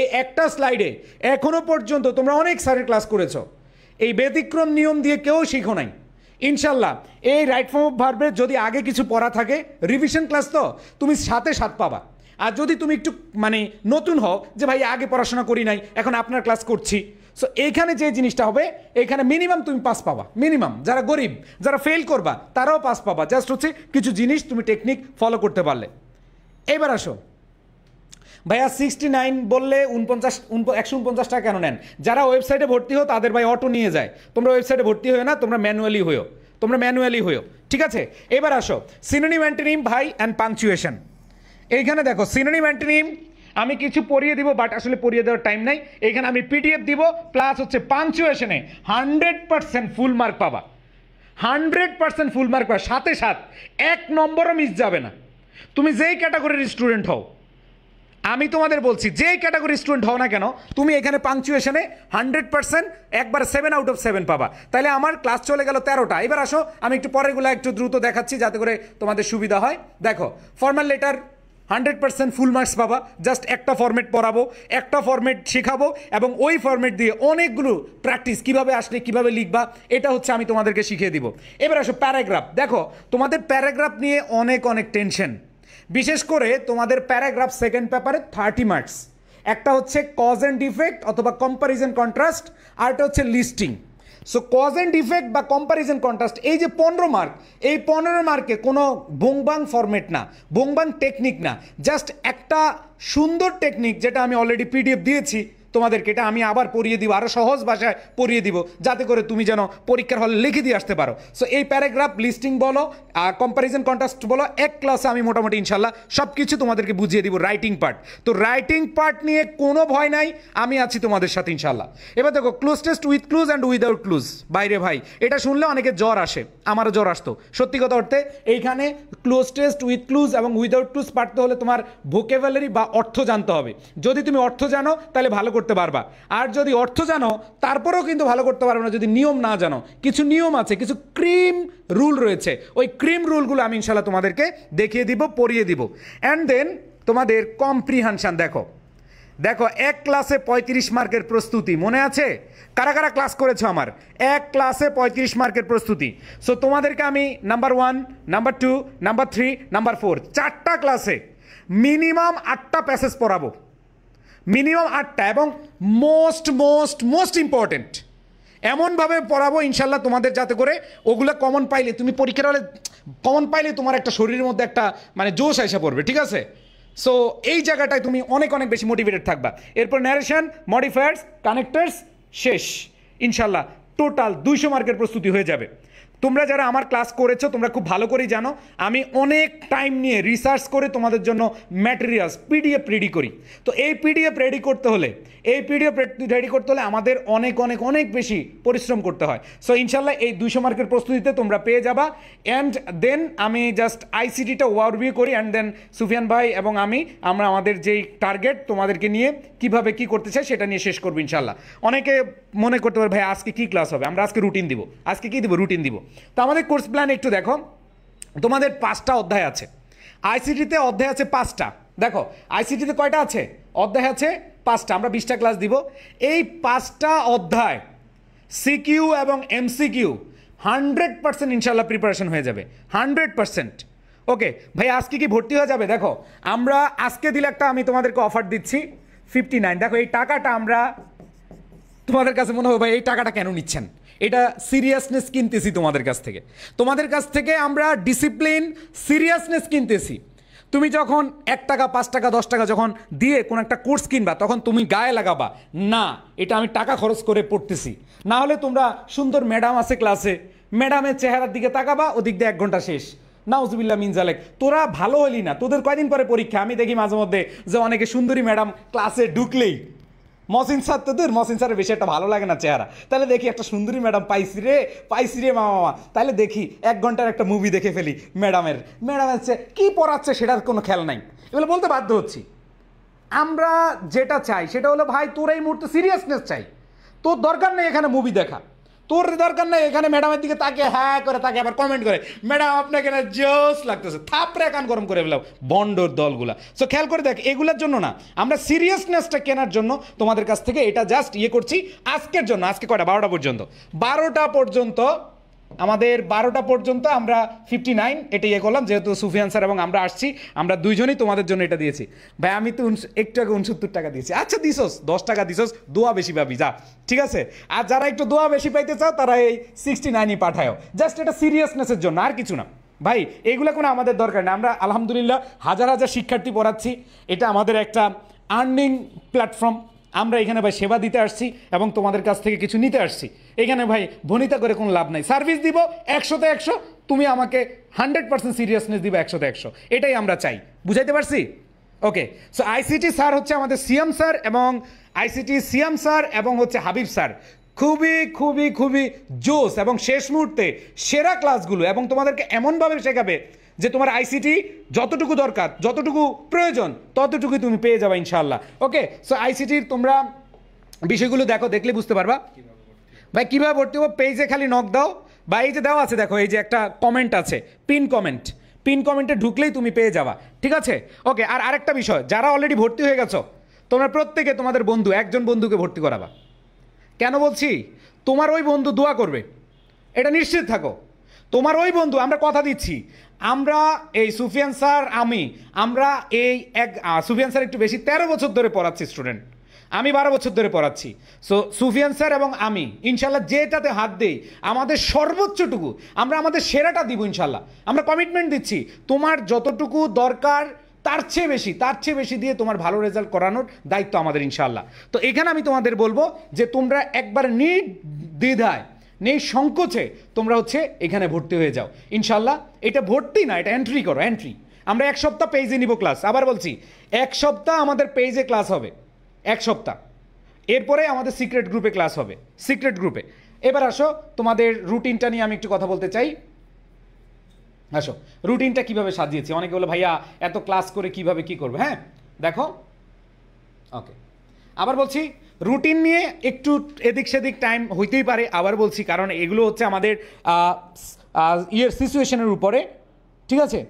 এই একটা স্লাইডে এখনো পর্যন্ত তোমরা অনেক স্যারের ক্লাস করেছো, এই ব্যতিক্রম নিয়ম দিয়ে কেউ শিখো নাই। ইনশাল্লাহ এই রাইট ফর্ম অফ ভার্বের যদি আগে কিছু পড়া থাকে, রিভিশন ক্লাস তো তুমি 7-এ 7 পাবা। আর যদি তুমি একটু নতুন হও, যে ভাই আগে পড়াশোনা করি নাই, এখন আপনার ক্লাস করছি, সো এইখানে যে জিনিসটা হবে, এইখানে মিনিমাম তুমি 5 পাবা। মিনিমাম, যারা গরিব, যারা ফেল করবা তারাও 5 পাবা। জাস্ট হচ্ছে কিছু জিনিস তুমি টেকনিক ফলো করতে পারলে। এবার আসো ভাইয়া 69 বললে 149 টাকা কেন নেন? যারা ওয়েবসাইটে ভর্তি হো তাদের ভাই অটো নিয়ে যায়। তোমরা ওয়েবসাইটে ভর্তি হয়ে না, তোমরা ম্যানুয়ালি হয়েও। ঠিক আছে, এবার আসো সিনোনিম অ্যান্টোনিম ভাই অ্যান্ড পাংচুয়েশন। এইখানে দেখো সিনোনিম অ্যান্টোনিম আমি কিছু পড়িয়ে দিব, বাট আসলে পড়িয়ে দেওয়ার টাইম নাই। এইখানে আমি পিডিএফ দিব, প্লাস হচ্ছে পাংচুয়েশনে 100% ফুল মার্ক পাবা। 100% ফুল মার্ক পাবা, সাথে 1 নম্বরও মিস যাবে না। তুমি যেই ক্যাটাগরির স্টুডেন্ট হও, আমি তোমাদের বলছি, যেই ক্যাটাগরির স্টুডেন্ট হও না কেন, তুমি এখানে পাংচুয়েশনে 100% একবার 7 আউট অফ 7 পাবা। তাহলে আমার ক্লাস চলে গেল 13টা। এবার আসো আমি একটু পরেরগুলো একটু দ্রুত দেখাচ্ছি যাতে করে তোমাদের সুবিধা হয়। দেখো ফর্মাল লেটার 100% ফুল মার্কস পাবা। জাস্ট একটা ফরম্যাট পড়াবো, একটা ফরম্যাট শেখাবো, এবং ওই ফরম্যাট দিয়ে অনেকগুলো প্র্যাকটিস কিভাবে আসলে কিভাবে লিখবা, এটা হচ্ছে আমি তোমাদেরকে শিখিয়ে দিব। এবার আসো প্যারাগ্রাফ। দেখো তোমাদের প্যারাগ্রাফ নিয়ে অনেক টেনশন, বিশেষ করে তোমাদের প্যারাগ্রাফ সেকেন্ড পেপারে 30 মার্কস। একটা হচ্ছে কজ অ্যান্ড ডিফেক্ট অথবা কম্প্যারিজন কন্ট্রাস্ট, আর একটা হচ্ছে listing. So cos and defect বা কম্প্যারিজন কন্ট্রাস্ট, এই যে 15 মার্ক, এই 15 মার্কে কোনো বোংবাং ফরম্যাট না, বোংবাং টেকনিক না, জাস্ট একটা সুন্দর টেকনিক, যেটা আমি অলরেডি পিডিএফ দিয়েছি তোমাদেরকে, এটা আমি আবার পড়িয়ে দিব, আরও সহজ ভাষায় পড়িয়ে দিব, যাতে করে তুমি যেন পরীক্ষার হলে লিখে দিয়ে আসতে পারো। সো এই প্যারাগ্রাফ, লিস্টিং বলো, কম্প্যারিজন কন্ট্রাস্ট বলো, এক ক্লাসে আমি মোটামুটি ইনশাল্লাহ সব কিছু তোমাদেরকে বুঝিয়ে দিব। রাইটিং পার্ট, তো রাইটিং পার্ট নিয়ে কোনো ভয় নাই, আমি আছি তোমাদের সাথে ইনশাল্লাহ। এবার দেখো clues test with clues and without clues. বাইরে ভাই, এটা শুনলে অনেকে জ্বর আসে, আমারও জ্বর আসতো সত্যি কথা অর্থে। এইখানে ক্লোজ টেস্ট উইথ ক্লুজ এবং উইদাউট ক্লুজ পারতে হলে তোমার ভোকেবুলারি বা অর্থ জানতে হবে। যদি তুমি অর্থ জানো তাহলে ভালো করতে পারবা, আর যদি অর্থ জানো তারপরেও কিন্তু ভালো করতে পারবে না যদি নিয়ম না জানো। কিছু নিয়ম আছে, কিছু ক্রিম রুল রয়েছে, ওই ক্রিম রুলগুলো আমি ইনশাল্লাহ তোমাদেরকে দেখিয়ে দিব, পড়িয়ে দিব। অ্যান্ড দেন তোমাদের কম্প্রিহেনশন। দেখো এক ক্লাসে 35 মার্কের প্রস্তুতি মনে আছে? কারা কারা ক্লাস করেছো আমার? এক ক্লাসে 35 মার্কের প্রস্তুতি। সো তোমাদেরকে আমি নাম্বার 1, নাম্বার 2, নাম্বার 3, নাম্বার 4 4টা ক্লাসে মিনিমাম 8টা প্যাসেজ পড়াবো, মিনিমাম 8টা, এবং মোস্ট ইম্পর্টেন্ট এমনভাবে পড়াবো ইনশাল্লাহ তোমাদের, যাতে করে ওগুলো কমন পাইলে তুমি পরীক্ষার হলে কমন পাইলে তোমার একটা শরীরের মধ্যে একটা জোশ এসে পড়বে। ঠিক আছে, সো এই জায়গাটায় তুমি অনেক বেশি মোটিভেটেড থাকবা। এরপর ন্যারেশন, মডিফায়ার্স, কানেক্টার্স, শেষ ইনশাল্লাহ টোটাল 200 মার্কের প্রস্তুতি হয়ে যাবে। তোমরা যারা আমার ক্লাস করেছো তোমরা খুব ভালো করেই জানো, আমি অনেক টাইম নিয়ে রিসার্চ করে তোমাদের জন্য ম্যাটেরিয়ালস পিডিএফ রেডি করি। তো এই পিডিএফ রেডি করতে হলে আমাদের অনেক বেশি পরিশ্রম করতে হয়। সো ইনশাল্লাহ এই 200 মার্কের প্রস্তুতিতে তোমরা পেয়ে যাবা। অ্যান্ড দেন আমি জাস্ট আইসিটিটা ওভারভিউ করি, অ্যান্ড দেন সুফিয়ান ভাই এবং আমরা আমাদের যেই টার্গেট তোমাদেরকে নিয়ে কিভাবে কি করতে চাই সেটা নিয়ে শেষ করবো ইনশাল্লাহ। অনেকে মনে করতে পারে ভাই আজকে কি ক্লাস হবে, আমরা আজকে রুটিন দিব। আজকে কি দিব? রুটিন দিব। তো আমাদের কোর্স প্ল্যান একটু দেখো, তোমাদের 5টা অধ্যায় আছে। আইসিটিতে অধ্যায় আছে 5টা। দেখো আইসিটিতে কয়টা আছে? অধ্যায় আছে 5টা। আমরা 20টা ক্লাস দিব। এই 5টা অধ্যায় সিকিউ এবং এমসিকিউ 100% ইনশাল্লাহ প্রিপারেশন হয়ে যাবে, 100%। ওকে ভাই, আজকে কি ভর্তি হয়ে যাবে? দেখো আমরা আজকে দিলে একটা আমি তোমাদেরকে অফার দিচ্ছি 59। দেখো এই টাকাটা আমরা, তোমাদের কাছে মনে হবে ভাই এই টাকাটা কেন নিচ্ছেন, এটা সিরিয়াসনেস কিনতেছি তোমাদের কাছ থেকে আমরা ডিসিপ্লিন সিরিয়াসনেস কিনতেছি। তুমি যখন 1 টাকা 5 টাকা 10 টাকা যখন দিয়ে কোন একটা কোর্স কিনবা তখন তুমি গায়ে লাগাবা না এটা আমি টাকা খরচ করে পড়তেছি। না হলে তোমরা সুন্দর ম্যাডাম আছে ক্লাসে, ম্যাডামের চেহারার দিকে তাকাবা, ওদিক দিয়ে 1 ঘন্টা শেষ। নাউজুবিল্লাহ মিন জালেক, তোরা ভালো হলি না, তোদের কয়দিন পরে পরীক্ষা। আমি দেখি মাঝে মধ্যে যে অনেকে সুন্দরী ম্যাডাম ক্লাসে ঢুকলেই মহসিন স্যার, তোদের মহসিন স্যারের বেশি একটা ভালো লাগে না চেহারা, তাহলে দেখি একটা সুন্দরী ম্যাডাম পাইছি রে মামা, তাহলে দেখি 1 ঘন্টার একটা মুভি দেখে ফেলি ম্যাডামের কি পড়াচ্ছে সেটার কোনো খেয়াল নাই। এগুলো বলতে বাধ্য হচ্ছি। আমরা যেটা চাই সেটা হলো ভাই তোর এই মুহূর্তে সিরিয়াসনেস চাই। তোর দরকার নেই এখানে মুভি দেখা, তোর দরকার নেই এখানে ম্যাডামের দিকে তাকে হ্যাঁ করে তাকে আবার কমেন্ট করে ম্যাডাম আপনাকে না জোস লাগতেছে, থাপড়ে কান গরম করে ফেলাও বন্ডর দলগুলা। সো খেয়াল করে দেখ, এগুলোর জন্য না, আমরা সিরিয়াসনেসটা কেনার জন্য তোমাদের কাছ থেকে এটা জাস্ট করছি আজকের জন্য। আজকে কয়টা? 12টা পর্যন্ত। 12টা পর্যন্ত আমাদের 12টা পর্যন্ত আমরা 59 এটা করলাম, যেহেতু সুফিয়ান স্যার এবং আমরা আসছি, আমরা দুইজনই তোমাদের জন্য এটা দিয়েছি। ভাই আমি তো একটু আগে 69 টাকা দিয়েছি। আচ্ছা দিছোস, 10 টাকা দিছোস, দোয়া বেশি পাবি যা, ঠিক আছে। আর যারা একটু দোয়া বেশি পাইতে চাও তারা এই 69ই পাঠায়ও, জাস্ট এটা সিরিয়াসনেসের জন্য, আর কিছু না ভাই। এইগুলো কোনো আমাদের দরকার নেই। আমরা আলহামদুলিল্লাহ হাজার হাজার শিক্ষার্থী পড়াচ্ছি, এটা আমাদের একটা আর্নিং প্ল্যাটফর্ম। আমরা এখানে ভাই সেবা দিতে আসছি এবং তোমাদের কাছ থেকে কিছু নিতে আসছি। এখানে ভাই ভনিতা করে কোনো লাভ নাই। সার্ভিস দিব 100তে 100, তুমি আমাকে 100% সিরিয়াসনেস দিবে 100তে 100, এটাই আমরা চাই। বুঝাইতে পারছি? ওকে। সো আইসিটি স্যার হচ্ছে আমাদের সিএম স্যার, এবং আইসিটি সিএম স্যার এবং হচ্ছে হাবিব স্যার খুবই খুবই খুবই জোস এবং শেষ মুহূর্তে সেরা ক্লাসগুলো, এবং তোমাদেরকে এমনভাবে শেখাবে যে তোমার আইসিটি যতটুকু দরকার, যতটুকু প্রয়োজন, ততটুকুই তুমি পেয়ে যাবে ইনশাআল্লাহ। ওকে। সো আইসিটির তোমরা বিষয়গুলো দেখো, দেখলে বুঝতে পারবা ভাই কীভাবে ভর্তি হবো। পেজে খালি নক দাও, বা এই যে দেওয়া আছে দেখো, এই যে একটা কমেন্ট আছে, পিন কমেন্টে ঢুকলেই তুমি পেয়ে যাবা, ঠিক আছে। ওকে। আর আরেকটা বিষয়, যারা অলরেডি ভর্তি হয়ে গেছো তোমরা প্রত্যেকে তোমাদের বন্ধু, একজন বন্ধুকে ভর্তি করাবা। কেন বলছি? তোমার ওই বন্ধু দোয়া করবে, এটা নিশ্চিত থাকো। তোমার ওই বন্ধু, আমরা কথা দিচ্ছি, আমরা এই সুফিয়ান স্যার আমরা এই সুফিয়ান স্যার একটু বেশি 13 বছর ধরে পড়াচ্ছি স্টুডেন্ট, আমি 12 বছর ধরে পড়াচ্ছি। সো সুফিয়ান স্যার এবং আমি ইনশাল্লাহ যেটাতে হাত দেই আমাদের সর্বোচ্চটুকু, আমরা আমাদের সেরাটা দিব ইনশাল্লাহ। আমরা কমিটমেন্ট দিচ্ছি, তোমার যতটুকু দরকার তার চেয়ে বেশি দিয়ে তোমার ভালো রেজাল্ট করানোর দায়িত্ব আমাদের ইনশাল্লাহ। তো এখানে আমি তোমাদের বলবো যে তোমরা একবার নির্দ্বিধায়, সংকোচে তোমরা হচ্ছে এখানে ভর্তি হয়ে যাও ইনশাল্লাহ। এটা ভর্তি না, এটা এন্ট্রি করো, এন্ট্রি। আমরা 1 সপ্তাহ পেজে নিব ক্লাস, আবার বলছি 1 সপ্তাহ আমাদের পেজে ক্লাস হবে, 1 সপ্তাহ। এরপরে আমাদের সিক্রেট গ্রুপে ক্লাস হবে, সিক্রেট গ্রুপে। এবার আসো, তোমাদের রুটিনটা নিয়ে আমি একটু কথা বলতে চাই। আসো, রুটিনটা কিভাবে সাজিয়েছি। অনেকে বলে ভাইয়া এত ক্লাস করে কিভাবে কি করবে। হ্যাঁ দেখো, ওকে। আবার বলছি, রুটিন নিয়ে একটু এদিক সেদিক টাইম হইতেই পারে, আবার বলছি কারণ এগুলো হচ্ছে আমাদের সিচুয়েশনের উপরে, ঠিক আছে।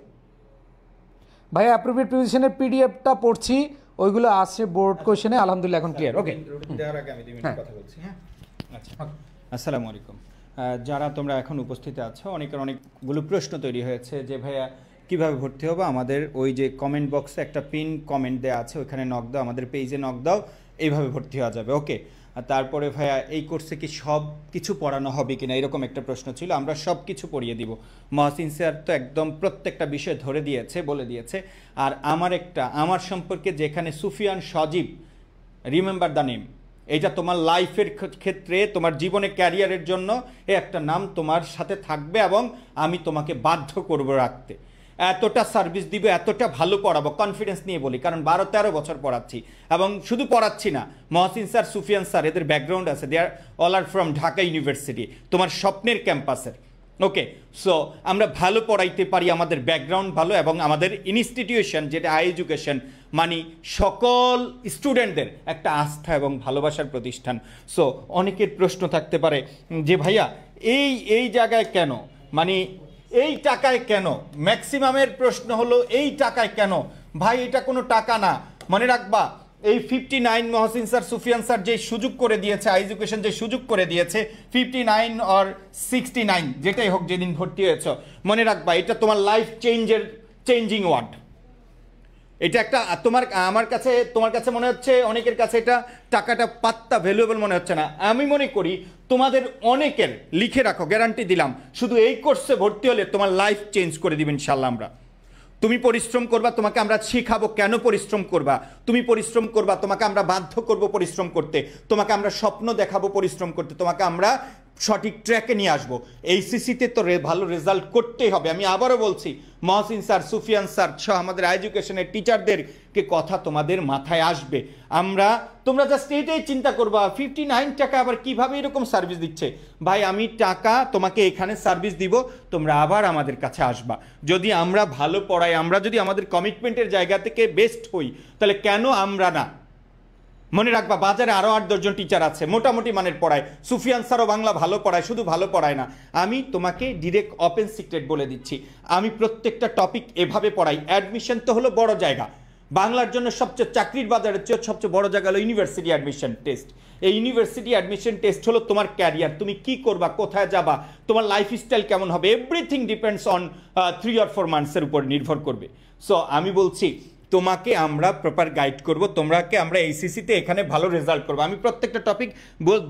ভাই অ্যাপ্রোপ্রিয়েট পজিশনের পিডিএফটা পড়ছি, ওইগুলো আসছে বোর্ড কোশ্চেনে, আলহামদুলিল্লাহ এখন ক্লিয়ার। ওকে। দেওয়ার আগে আমি 2 মিনিট কথা বলছি। হ্যাঁ আচ্ছা, আসসালামু আলাইকুম। যারা তোমরা এখন উপস্থিত আছো, অনেকের অনেকগুলো প্রশ্ন তৈরি হয়েছে যে ভাইয়া কীভাবে ভর্তি হবো। আমাদের ওই যে কমেন্ট বক্সে একটা পিন কমেন্ট দেওয়া আছে, ওইখানে নক দাও, আমাদের পেজে নক দাও, এইভাবে ভর্তি হওয়া যাবে। ওকে। আর তারপরে ভাইয়া এই কোর্সে কি সব কিছু পড়ানো হবে কিনা, এরকম একটা প্রশ্ন ছিল। আমরা সব কিছু পড়িয়ে দিব। মহসিন স্যার তো একদম প্রত্যেকটা বিষয় ধরে দিয়েছে, বলে দিয়েছে। আর আমার সম্পর্কে যেখানে সুফিয়ান সজীব, রিমেম্বার দ্য নেম, এটা তোমার লাইফের ক্ষেত্রে, তোমার জীবনে ক্যারিয়ারের জন্য এই একটা নাম তোমার সাথে থাকবে, এবং আমি তোমাকে বাধ্য করব রাখতে। এতটা সার্ভিস দিব, এতটা ভালো পড়াবো, কনফিডেন্স নিয়ে বলি, কারণ 12-13 বছর পড়াচ্ছি। এবং শুধু পড়াচ্ছি না, মহসিন স্যার, সুফিয়ান স্যার, এদের ব্যাকগ্রাউন্ড আছে, they are all are from Dhaka university, তোমার স্বপ্নের ক্যাম্পাসের। ওকে। সো আমরা ভালো পড়াইতে পারি, আমাদের ব্যাকগ্রাউন্ড ভালো, এবং আমাদের ইনস্টিটিউশন যেটা হাই এডুকেশন মানে সকল স্টুডেন্টদের একটা আস্থা এবং ভালোবাসার প্রতিষ্ঠান। সো অনেকের প্রশ্ন থাকতে পারে যে ভাইয়া এই জায়গায় কেন, মানে এই টাকায় কেন, ম্যাক্সিমামের প্রশ্ন হলো এই টাকায় কেন। ভাই এটা কোনো টাকা না, মনে রাখবা এই 59 মহসিন স্যার, সুফিয়ান স্যার যে সুযোগ করে দিয়েছে, হাই এডুকেশন যে সুযোগ করে দিয়েছে, 59 or 69 যেটাই হোক, যেদিন ভর্তি হয়েছ, মনে রাখবা এটা তোমার লাইফ চেঞ্জিং ওয়ার্ড। এটা একটা তোমার কাছে মনে হচ্ছে, অনেকের কাছে এটা টাকাটা পাত্তা ভ্যালুয়েবল মনে হচ্ছে না। আমি মনে করি তোমাদের অনেকের, লিখে রাখো, গ্যারান্টি দিলাম, শুধু এই কোর্সে ভর্তি হলে তোমার লাইফ চেঞ্জ করে দিবেন ইনশাল্লাহ আমরা। তুমি পরিশ্রম করবা, তোমাকে আমরা শিখাবো কেন পরিশ্রম করবা। তুমি পরিশ্রম করবা, তোমাকে আমরা বাধ্য করব পরিশ্রম করতে, তোমাকে আমরা স্বপ্ন দেখাবো পরিশ্রম করতে, তোমাকে আমরা সঠিক ট্র্যাকে নিয়ে আসবো। এইচএসসিতে তো ভালো রেজাল্ট করতেই হবে। আমি আবারও বলছি, মহসিন স্যার, সুফিয়ান স্যার সহ আমাদের এডুকেশনের টিচারদেরকে কথা তোমাদের মাথায় আসবে। তোমরা জাস্ট এটাই চিন্তা করবা 59 টাকা আবার কিভাবে এরকম সার্ভিস দিচ্ছে। ভাই, আমি টাকা তোমাকে এখানে সার্ভিস দিব, তোমরা আবার আমাদের কাছে আসবা। যদি আমরা ভালো পড়াই, আমরা যদি আমাদের কমিটমেন্টের জায়গা থেকে বেস্ট হই, তাহলে কেন আমরা না? মনে রাখবা, বাজারে আরও 8-10 জন টিচার আছে মোটামুটি মানের পড়ায়। সুফিয়ান স্যারও বাংলা ভালো পড়ায়, শুধু ভালো পড়ায় না। আমি তোমাকে ডিরেক্ট ওপেন সিক্রেট বলে দিচ্ছি, আমি প্রত্যেকটা টপিক এভাবে পড়াই। অ্যাডমিশন তো হলো বড় জায়গা, বাংলার জন্য সবচেয়ে, চাকরির বাজারের চেয়ে সবচেয়ে বড় জায়গা হলো ইউনিভার্সিটি অ্যাডমিশন টেস্ট। এই ইউনিভার্সিটি অ্যাডমিশন টেস্ট হলো তোমার ক্যারিয়ার, তুমি কি করবা, কোথায় যাবা, তোমার লাইফস্টাইল কেমন হবে, এভরিথিং ডিপেন্ডস অন 3 or 4 মান্থসের উপর নির্ভর করবে। সো আমি বলছি, তোমাকে আমরা প্রপার গাইড করব, তোমরাকে আমরা এইচএসসিতে এখানে ভালো রেজাল্ট করবো। আমি প্রত্যেকটা টপিক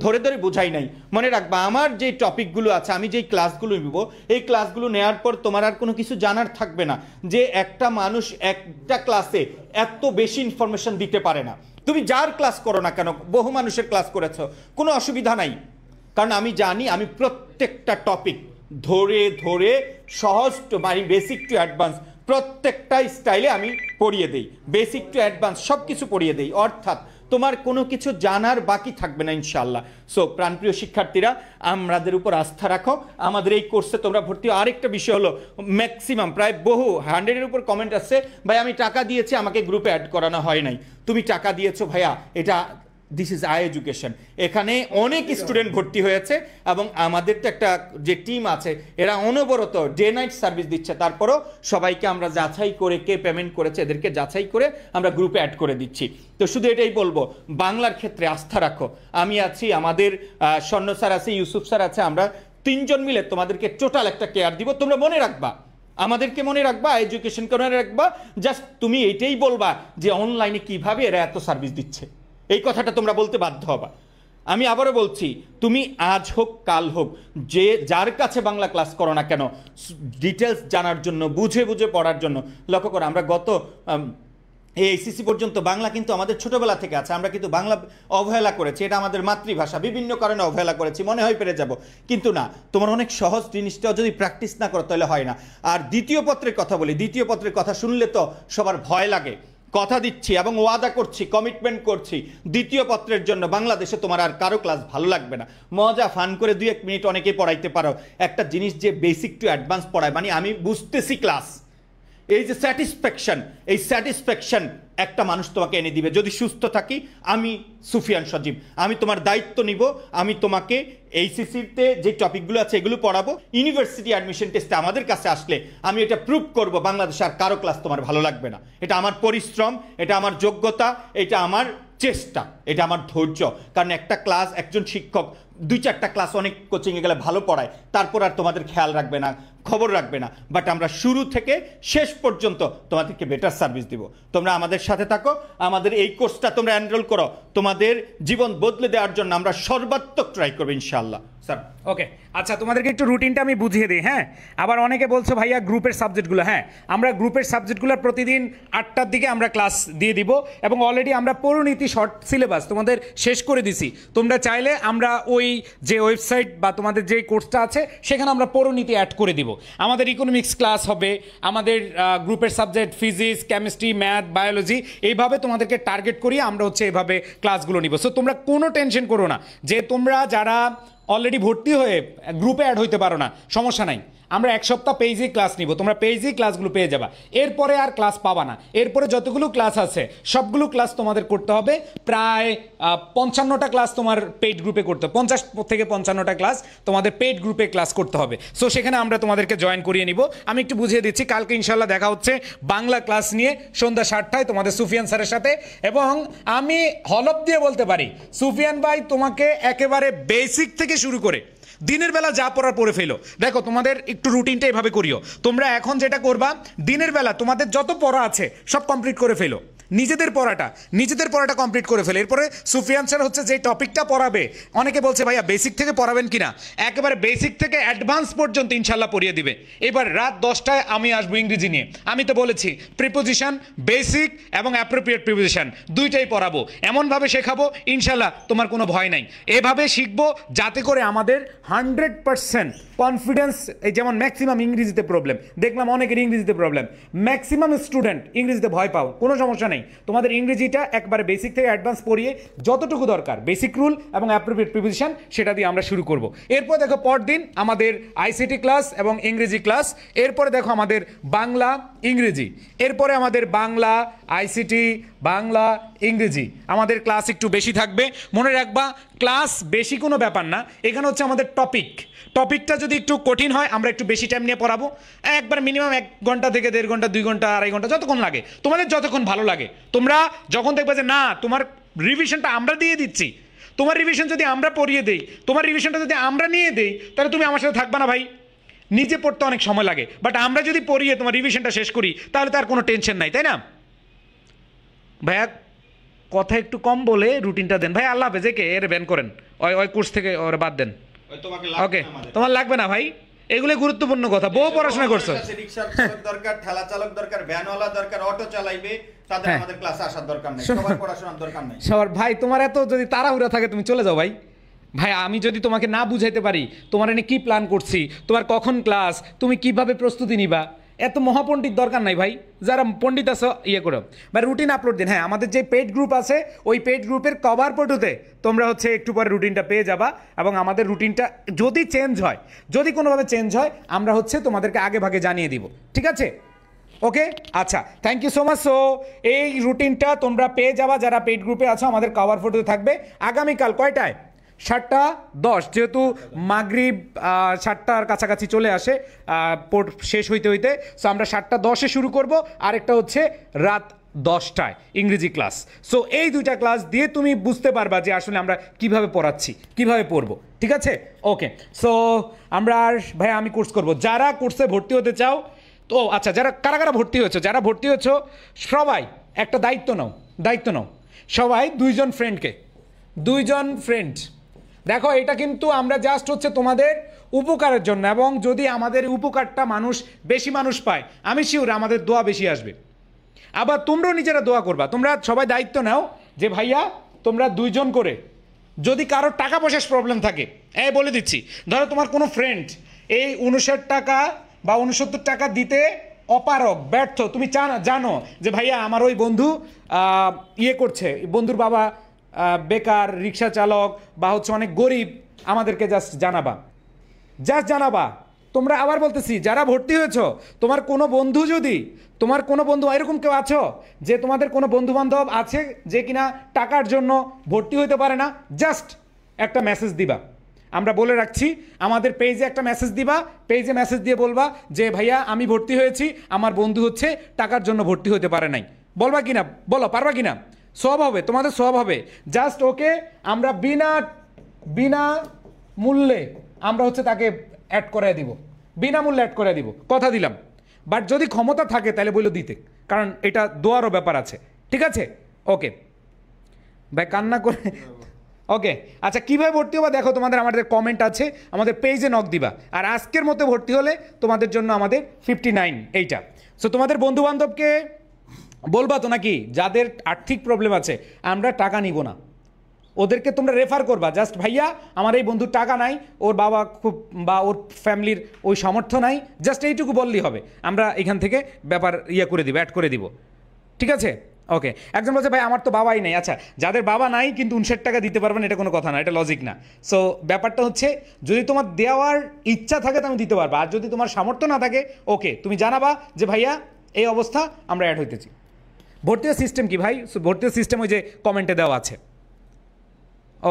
ধরে ধরে বোঝাই নাই। মনে রাখবা, আমার যে টপিকগুলো আছে, আমি যেই ক্লাসগুলো নিব, এই ক্লাসগুলো নেওয়ার পর তোমার আর কোনো কিছু জানার থাকবে না যে একটা মানুষ একটা ক্লাসে এত বেশি ইনফরমেশন দিতে পারে না। তুমি যার ক্লাস করো না কেন, বহু মানুষের ক্লাস করেছো, কোনো অসুবিধা নাই, কারণ আমি জানি আমি প্রত্যেকটা টপিক ধরে ধরে সহজ টু মানে বেসিক টু অ্যাডভান্স প্রত্যেকটা স্টাইলে আমি পড়িয়ে দেই, বেসিক টু অ্যাডভান্স সব কিছু পড়িয়ে দেই, অর্থাৎ তোমার কোনো কিছু জানার বাকি থাকবে না ইনশাআল্লাহ। সো প্রাণপ্রিয় শিক্ষার্থীরা, আমাদের উপর আস্থা রাখো, আমাদের এই কোর্সে তোমরা ভর্তি। আরেকটা বিষয় হলো, ম্যাক্সিমাম প্রায় 100-এর উপর কমেন্ট আসছে, ভাই আমি টাকা দিয়েছি, আমাকে গ্রুপে অ্যাড করানো হয় নাই। তুমি টাকা দিয়েছো ভাইয়া, এটা দিস ইজ এডুকেশন। এখানে অনেক স্টুডেন্ট ভর্তি হয়েছে এবং আমাদের তো একটা যে টিম আছে, এরা অনবরত ডে নাইট সার্ভিস দিচ্ছে। তারপরও সবাইকে আমরা যাচাই করে, কে পেমেন্ট করেছে এদেরকে যাচাই করে আমরা গ্রুপে অ্যাড করে দিচ্ছি। তো শুধু এটাই বলবো, বাংলার ক্ষেত্রে আস্থা রাখো। আমি আছি, আমাদের স্বর্ণ স্যার আছে, ইউসুফ স্যার আছে, আমরা 3 জন মিলে তোমাদেরকে টোটাল একটা কেয়ার দিব। তোমরা মনে রাখবা, আমাদেরকে মনে রাখবা, এডুকেশনকে মনে রাখবা। জাস্ট তুমি এইটাই বলবা যে অনলাইনে কিভাবে এরা এত সার্ভিস দিচ্ছে, এই কথাটা তোমরা বলতে বাধ্য হবা। আমি আবারও বলছি, তুমি আজ হোক কাল হোক, যে যার কাছে বাংলা ক্লাস করো না কেন, ডিটেলস জানার জন্য, বুঝে বুঝে পড়ার জন্য। লক্ষ্য করো, আমরা গত এইচএসসি পর্যন্ত বাংলা কিন্তু আমাদের ছোটবেলা থেকে আছে, আমরা কিন্তু বাংলা অবহেলা করেছি, এটা আমাদের মাতৃভাষা, বিভিন্ন কারণে অবহেলা করেছি, মনে হয় পেরে যাব, কিন্তু না, তোমার অনেক সহজ জিনিসটাও যদি প্র্যাকটিস না করো তাহলে হয় না। আর দ্বিতীয় পত্রের কথা বলি, দ্বিতীয় পত্রের কথা শুনলে তো সবার ভয় লাগে। কথা দিচ্ছি এবং ওয়াদা করছি, কমিটমেন্ট করছি, দ্বিতীয় পত্রের জন্য বাংলাদেশে তোমার আর কারো ক্লাস ভালো লাগবে না। মজা ফান করে 2-1 মিনিট অনেকেই পড়াইতে পারো, একটা জিনিস যে বেসিক টু অ্যাডভান্স পড়ায়, মানে আমি বুঝতেছি ক্লাস, এই যে স্যাটিসফ্যাকশন, এই স্যাটিসফ্যাকশন একটা মানুষ তোমাকে এনে দিবে। যদি সুস্থ থাকি, আমি সুফিয়ান সজীব, আমি তোমার দায়িত্ব নিব, আমি তোমাকে এইচএসসিতে যে টপিকগুলো আছে এগুলো পড়াবো। ইউনিভার্সিটি অ্যাডমিশন টেস্টে আমাদের কাছে আসলে আমি এটা প্রুভ করব, বাংলাদেশে আর কারো ক্লাস তোমার ভালো লাগবে না। এটা আমার পরিশ্রম, এটা আমার যোগ্যতা, এটা আমার চেষ্টা, এটা আমার ধৈর্য। কারণ একটা ক্লাস, একজন শিক্ষক 2-4টা ক্লাস অনেক কোচিংয়ে গেলে ভালো পড়ায়, তারপর আর তোমাদের খেয়াল রাখবে না, খবর রাখবে না, বাট আমরা শুরু থেকে শেষ পর্যন্ত তোমাদেরকে বেটার সার্ভিস দিব। তোমরা আমাদের সাথে থাকো, আমাদের এই কোর্সটা তোমরা এনরোল করো, তোমাদের জীবন বদলে দেওয়ার জন্য আমরা সর্বাত্মক ট্রাই করবো ইনশাআল্লাহ। স্যার ওকে, আচ্ছা তোমাদেরকে একটু রুটিনটা আমি বুঝিয়ে দিই। হ্যাঁ, আবার অনেকে বলছো ভাইয়া গ্রুপের সাবজেক্টগুলো, হ্যাঁ আমরা গ্রুপের সাবজেক্টগুলো প্রতিদিন 8টার দিকে আমরা ক্লাস দিয়ে দিব, এবং অলরেডি আমরা পরিণীতি শর্ট সিলেবাস তোমাদের শেষ করে দিছি। তোমরা চাইলে আমরা ওই যে ওয়েবসাইট বা তোমাদের যে কোর্সটা আছে সেখানে আমরা পরিণীতি অ্যাড করে দিব। আমাদের ইকোনমিক্স ক্লাস হবে, আমাদের গ্রুপের subject physics, chemistry, math, biology, এইভাবে তোমাদেরকে টার্গেট করিয়ে আমরা হচ্ছে এইভাবে ক্লাসগুলো নিব। সো তোমরা কোনো টেনশন করো না যে তোমরা যারা অলরেডি ভর্তি হয়ে গ্রুপে অ্যাড হইতে পারো না, সমস্যা নাই, আমরা 1 সপ্তাহ পেজেই ক্লাস নিব, তোমরা পেজেই ক্লাসগুলো পেয়ে যাবা। এরপরে আর ক্লাস পাবা না, এরপরে যতগুলো ক্লাস আছে সবগুলো ক্লাস তোমাদের করতে হবে। প্রায় 55টা ক্লাস তোমার পেইড গ্রুপে করতে হবে, 50 থেকে 55টা ক্লাস তোমাদের পেইড গ্রুপে ক্লাস করতে হবে। সো সেখানে আমরা তোমাদেরকে জয়েন করিয়ে নিব। আমি একটু বুঝিয়ে দিচ্ছি, কালকে ইনশাল্লাহ দেখা হচ্ছে বাংলা ক্লাস নিয়ে সন্ধ্যা 7টায় তোমাদের সুফিয়ান স্যারের সাথে। এবং আমি হলফ দিয়ে বলতে পারি, সুফিয়ান ভাই তোমাকে একেবারে বেসিক থেকে শুরু করে দিনের বেলা যা পড়ার পড়ে ফেলো। দেখো তোমাদের একটু রুটিনটা এভাবে করিও, তোমরা এখন যেটা করবা দিনের বেলা তোমাদের যত পড়া আছে সব কমপ্লিট করে ফেলো, নিজেদের পড়াটা কমপ্লিট করে ফেলে। এরপরে সুফিয়ান স্যার হচ্ছে যে টপিকটা পড়াবে, অনেকে বলছে ভাইয়া বেসিক থেকে পড়াবেন কিনা, একেবারে বেসিক থেকে অ্যাডভান্স পর্যন্ত ইনশাল্লাহ পড়িয়ে দিবে। এবার রাত 10টায় আমি আসবো ইংরেজি নিয়ে, আমি তো বলেছি প্রিপোজিশন, বেসিক এবং অ্যাপ্রোপ্রিয়েট প্রিপোজিশন দুইটাই পড়াবো, এমনভাবে শেখাবো ইনশাল্লাহ তোমার কোনো ভয় নাই। এভাবে শিখবো যাতে করে আমাদের 100% কনফিডেন্স, এই যেমন ম্যাক্সিমাম ইংরেজিতে প্রবলেম, দেখলাম অনেকের ইংরেজিতে প্রবলেম, ম্যাক্সিমাম স্টুডেন্ট ইংরেজিতে ভয় পাও, কোনো সমস্যা নেই, তোমাদের ইংরেজিটা একবারে বেসিক থেকে অ্যাডভান্স পড়িয়ে যতটুকু দরকার বেসিক রুল এবং অ্যাপ্রোপ্রিয়েট প্রিপোজিশন সেটা দিয়ে আমরা শুরু করব। এরপর দেখো পরদিন আমাদের আইসিটি ক্লাস এবং ইংরেজি ক্লাস, এরপরে দেখো আমাদের বাংলা ইংরেজি, এরপরে আমাদের বাংলা আইসিটি বাংলা ইংরেজি আমাদের ক্লাস একটু বেশি থাকবে। মনে রাখবা ক্লাস বেশি কোনো ব্যাপার না, এখানে হচ্ছে আমাদের টপিকটা যদি একটু কঠিন হয় আমরা একটু বেশি টাইম নিয়ে পড়াবো, একবার মিনিমাম 1 ঘন্টা থেকে 1.5 ঘন্টা 2 ঘন্টা 2.5 ঘন্টা যতক্ষণ লাগে, তোমাদের যতক্ষণ ভালো লাগে। তোমরা যখন দেখবে যে না তোমার রিভিশনটা আমরা দিয়ে দিচ্ছি, তোমার রিভিশন যদি আমরা পড়িয়ে দেই, তোমার রিভিশনটা যদি আমরা নিয়ে দেই, তাহলে তুমি আমার সাথে থাকবা না ভাই, নিজে পড়তে অনেক সময় লাগে, বাট আমরা যদি পড়িয়ে তোমার রিভিশনটা শেষ করি তাহলে তার কোনো টেনশন নাই, তাই না ভাইয়া? কথা একটু কম বলে রুটিনটা দেন ভাই। আল্লাহ হাফেজ, একে এর ব্যান করেন, ওই কোর্স থেকে ওরা বাদ দেন। ওকে তোমার লাগবে না ভাই, এগুলো গুরুত্বপূর্ণ কথা, বউ পড়াশোনা করছো, রিকশা চালক দরকার, ঠেলা চালক দরকার, ভ্যানওয়ালা দরকার, অটো চালাইবে, তাদের আমাদের ক্লাসে আসার দরকার নেই, সবার পড়াশোনার দরকার নেই সবার। ভাই তোমার এত যদি তাড়াহুড়া থাকে তুমি চলে যাও ভাই। ভাই আমি যদি তোমাকে না বুঝাইতে পারি তোমার এনে কি প্ল্যান করছি, তোমার কখন ক্লাস, তুমি কিভাবে প্রস্তুতি নিবা, এত মহাপণ্ডিত দরকার নাই ভাই, যারা পণ্ডিত আছে ইয়ে করো বা রুটিন আপলোড দিন। হ্যাঁ আমাদের যে পেড গ্রুপ আছে ওই পেড গ্রুপের কভার ফটোতে তোমরা হচ্ছে একটু পরে রুটিনটা পেয়ে যাবা, এবং আমাদের রুটিনটা যদি চেঞ্জ হয়, যদি কোনোভাবে চেঞ্জ হয় আমরা হচ্ছে তোমাদেরকে আগে ভাগে জানিয়ে দিব, ঠিক আছে? ওকে আচ্ছা, thank you so much. So এই রুটিনটা তোমরা পেয়ে যাবা যারা পেড গ্রুপে আছো, আমাদের কভার ফটোতে থাকবে। আগামীকাল কয়টায়? 7:10, যেহেতু মাগরিব 7টার কাছাকাছি চলে আসে শেষ হইতে হইতে, সো আমরা 7:10-এ শুরু করব, আরেকটা হচ্ছে রাত 10টায় ইংরেজি ক্লাস। সো এই দুইটা ক্লাস দিয়ে তুমি বুঝতে পারবা যে আসলে আমরা কিভাবে পড়াচ্ছি, কিভাবে পড়বো, ঠিক আছে? ওকে সো আমরা আর ভাই আমি কোর্স করব, যারা কোর্সে ভর্তি হতে চাও তো আচ্ছা, যারা কারা ভর্তি হয়েছো, যারা ভর্তি হয়েছো সবাই একটা দায়িত্ব নাও, সবাই 2জন ফ্রেন্ড দেখো, এটা কিন্তু আমরা জাস্ট হচ্ছে তোমাদের উপকারের জন্য, এবং যদি আমাদের উপকারটা বেশি মানুষ পায় আমি শিওর আমাদের দোয়া বেশি আসবে। আবার তোমরাও নিজেরা দোয়া করবা, তোমরা সবাই দায়িত্ব নাও যে ভাইয়া তোমরা 2জন করে, যদি কারোর টাকা পয়সার প্রবলেম থাকে, বলে দিচ্ছি, ধরো তোমার কোনো ফ্রেন্ড এই 59 টাকা বা 69 টাকা দিতে অপারগ, ব্যর্থ, তুমি জানো যে ভাইয়া আমার ওই বন্ধু ইয়ে করছে, বন্ধুর বাবা বেকার, রিক্সা চালক বা হচ্ছে অনেক গরিব, আমাদেরকে জাস্ট জানাবা। তোমরা আবার বলতেছি যারা ভর্তি হয়েছো, তোমার কোনো বন্ধু এরকম কেউ আছো যে তোমাদের কোনো বন্ধু বান্ধব আছে যে কিনা টাকার জন্য ভর্তি হতে পারে না, জাস্ট একটা মেসেজ দিবা, আমরা বলে রাখছি আমাদের পেজে একটা মেসেজ দিবা, পেজে মেসেজ দিয়ে বলবা যে ভাইয়া আমি ভর্তি হয়েছি, আমার বন্ধু হচ্ছে টাকার জন্য ভর্তি হতে পারে নাই, বলবা কিনা, বলো পারবা কিনা? সব হবে, তোমাদের সব হবে, জাস্ট ওকে আমরা বিনা মূল্যে আমরা হচ্ছে তাকে অ্যাড করে দিব, বিনামূল্যে অ্যাড করে দিব, কথা দিলাম। বাট যদি ক্ষমতা থাকে তাহলে বললো দিতে, কারণ এটা দোয়ারও ব্যাপার আছে, ঠিক আছে? ওকে ভাই কান্না করে, ওকে আচ্ছা কীভাবে ভর্তি হবা দেখো, আমাদের কমেন্ট আছে, আমাদের পেজে নক দিবা, আর আজকের মতো ভর্তি হলে তোমাদের জন্য আমাদের 59 এইটা। সো তোমাদের বন্ধু বান্ধবকে বলবা তো নাকি যাদের আর্থিক প্রবলেম আছে আমরা টাকা নিব না, ওদেরকে তোমরা রেফার করবা, জাস্ট ভাইয়া আমার এই বন্ধুর টাকা নাই, ওর বাবা খুব বা ওর ফ্যামিলির ওই সামর্থ্য নাই, জাস্ট এইটুকু বললেই হবে, আমরা এখান থেকে ব্যাপার করে দিব, অ্যাড করে দিব, ঠিক আছে? ওকে একজন বলছে ভাই আমার তো বাবাই নেই, আচ্ছা যাদের বাবা নাই কিন্তু 59 টাকা দিতে পারবেন এটা কোনো কথা না, এটা লজিক না। সো ব্যাপারটা হচ্ছে যদি তোমার দেওয়ার ইচ্ছা থাকে তুমি দিতে পারবা, আর যদি তোমার সামর্থ্য না থাকে ওকে তুমি জানাবা যে ভাইয়া এই অবস্থা আমরা অ্যাড হইতেছি। ভর্তির সিস্টেম কি ভাই? ভর্তির সিস্টেম ওই যে কমেন্টে দেওয়া আছে,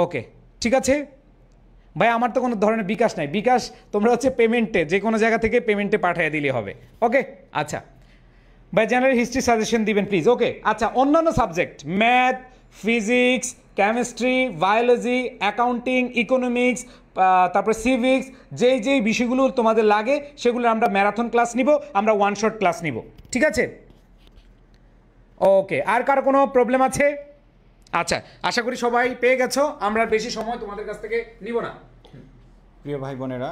ওকে ঠিক আছে ভাই। আমার তো কোনো ধরনের বিকাশ নাই, বিকাশ তোমরা হচ্ছে পেমেন্টে যে কোনো জায়গা থেকে পেমেন্টে পাঠিয়ে দিলে হবে, ওকে আচ্ছা ভাই জেনারেল হিস্ট্রি সাজেশন দিবেন প্লিজ, ওকে আচ্ছা। অন্যান্য subject math, physics, chemistry, biology, accounting, economics, তারপরে সিভিক্স, যেই বিষয়গুলো তোমাদের লাগে সেগুলো আমরা ম্যারাথন ক্লাস নিব, আমরা ওয়ান শট ক্লাস নিব, ঠিক আছে? ওকে, আর কারো কোনো প্রবলেম আছে? আচ্ছা, আশা করি সবাই পেয়ে গেছো, আমরা বেশি সময় তোমাদের কাছ থেকে নিব না। প্রিয় ভাই বোনেরা,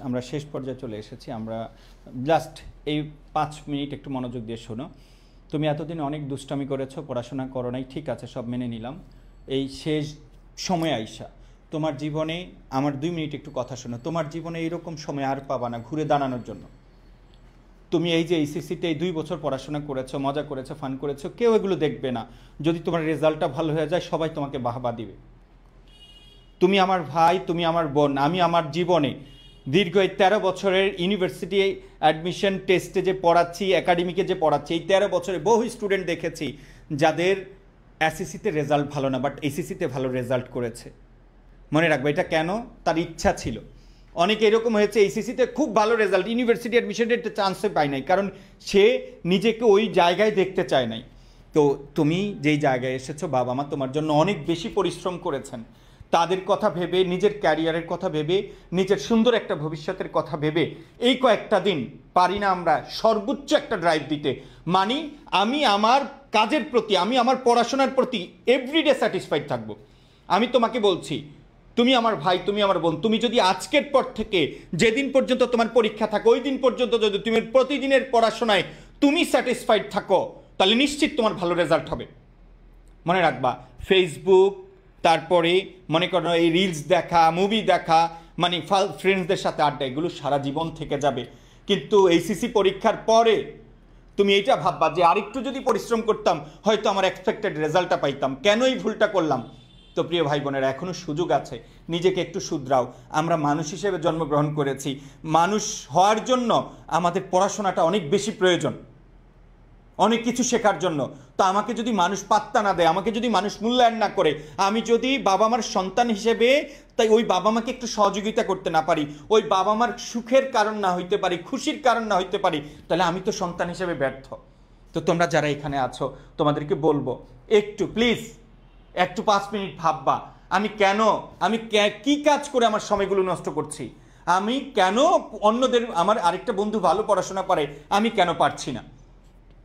আমরা শেষ পর্যায়ে চলে এসেছি। আমরা জাস্ট এই 5 মিনিট একটু মনোযোগ দিয়ে শোনো। তুমি এতদিন অনেক দুষ্টামি করেছো, পড়াশোনা করো নাই, ঠিক আছে, সব মেনে নিলাম। এই শেষ সময় আইসা তোমার জীবনে আমার 2 মিনিট একটু কথা শোনো। তোমার জীবনে এইরকম সময় আর পাবা না ঘুরে দাঁড়ানোর জন্য। তুমি এই যে এইচএসসিতে এই 2 বছর পড়াশোনা করেছো, মজা করেছো, ফান করেছো, কেউ এগুলো দেখবে না। যদি তোমার রেজাল্টটা ভালো হয়ে যায় সবাই তোমাকে বাহবা দিবে। তুমি আমার ভাই, তুমি আমার বোন। আমি আমার জীবনে দীর্ঘ এই 13 বছরের ইউনিভার্সিটি অ্যাডমিশন টেস্টে যে পড়াচ্ছি, একাডেমিকে যে পড়াচ্ছি, এই 13 বছরে বহু স্টুডেন্ট দেখেছি যাদের এসএসসিতে রেজাল্ট ভালো না, বাট এইচএসসিতে ভালো রেজাল্ট করেছে। মনে রাখবে, এটা কেন? তার ইচ্ছা ছিল। অনেকে এরকম হয়েছে এইচএসসিতে খুব ভালো রেজাল্ট, ইউনিভার্সিটি অ্যাডমিশনের একটা চান্সে পায় নাই, কারণ সে নিজেকে ওই জায়গায় দেখতে চায় নাই। তো তুমি যেই জায়গায় এসেছো, বাবা মা তোমার জন্য অনেক বেশি পরিশ্রম করেছেন। তাদের কথা ভেবে, নিজের ক্যারিয়ারের কথা ভেবে, নিজের সুন্দর একটা ভবিষ্যতের কথা ভেবে এই কয়েকটা দিন পারি না আমরা সর্বোচ্চ একটা ড্রাইভ দিতে। মানে আমি আমার কাজের প্রতি, আমি আমার পড়াশোনার প্রতি এভরিডে স্যাটিসফাইড থাকবো। আমি তোমাকে বলছি, তুমি আমার ভাই, তুমি আমার বোন। তুমি যদি আজকের পর থেকে যেদিন পর্যন্ত তোমার পরীক্ষা থাকে ওই দিন পর্যন্ত যদি তুমি প্রতিদিনের পড়াশোনায় তুমি স্যাটিসফাইড থাকো, তাহলে নিশ্চিত তোমার ভালো রেজাল্ট হবে। মনে রাখবা, ফেসবুক, তারপরে মনে করো এই রিলস দেখা, মুভি দেখা, মানে ফ্রেন্ডসদের সাথে আড্ডা, এগুলো সারা জীবন থেকে যাবে। কিন্তু এইচএসসি পরীক্ষার পরে তুমি এইটা ভাববা যে আরেকটু যদি পরিশ্রম করতাম হয়তো আমার এক্সপেক্টেড রেজাল্টটা পাইতাম। কেন এই ভুলটা করলাম? তো প্রিয় ভাই বোনেরা, এখনও সুযোগ আছে, নিজেকে একটু শুধরাও। আমরা মানুষ হিসেবে জন্মগ্রহণ করেছি, মানুষ হওয়ার জন্য আমাদের পড়াশোনাটা অনেক বেশি প্রয়োজন, অনেক কিছু শেখার জন্য। তো আমাকে যদি মানুষ পাত্তা না দেয়, আমাকে যদি মানুষ মূল্যায়ন না করে, আমি যদি বাবা মার সন্তান হিসেবে তাই ওই বাবা মাকে একটু সহযোগিতা করতে না পারি, ওই বাবা মার সুখের কারণ না হইতে পারি, খুশির কারণ না হইতে পারি, তাহলে আমি তো সন্তান হিসেবে ব্যর্থ। তো তোমরা যারা এখানে আছো, তোমাদেরকে বলবো একটু প্লিজ একটু 5 মিনিট ভাববা, আমি কি কাজ করে আমার সময়গুলো নষ্ট করছি, আমি কেন অন্যদের, আমার আরেকটা বন্ধু ভালো পড়াশোনা পারে, আমি কেন পারছি না।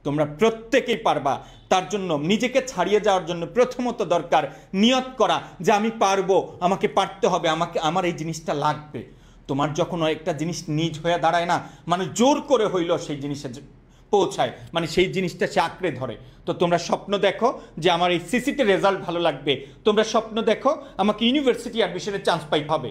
তোমরা প্রত্যেকেই পারবা। তার জন্য নিজেকে ছাড়িয়ে যাওয়ার জন্য প্রথমত দরকার নিয়ত করা যে আমি পারবো, আমাকে পারতে হবে, আমার এই জিনিসটা লাগবে। তোমার যখন একটা জিনিস নিজ হয়ে দাঁড়ায় না, মানে জোর করে হইল সেই জিনিসে পৌঁছায়, মানে সেই জিনিসটা সে আঁকড়ে ধরে। তো তোমরা স্বপ্ন দেখো যে আমার এই সিসিতে রেজাল্ট ভালো লাগবে, তোমরা স্বপ্ন দেখো আমাকে ইউনিভার্সিটি অ্যাডমিশনের চান্স পাইতে হবে,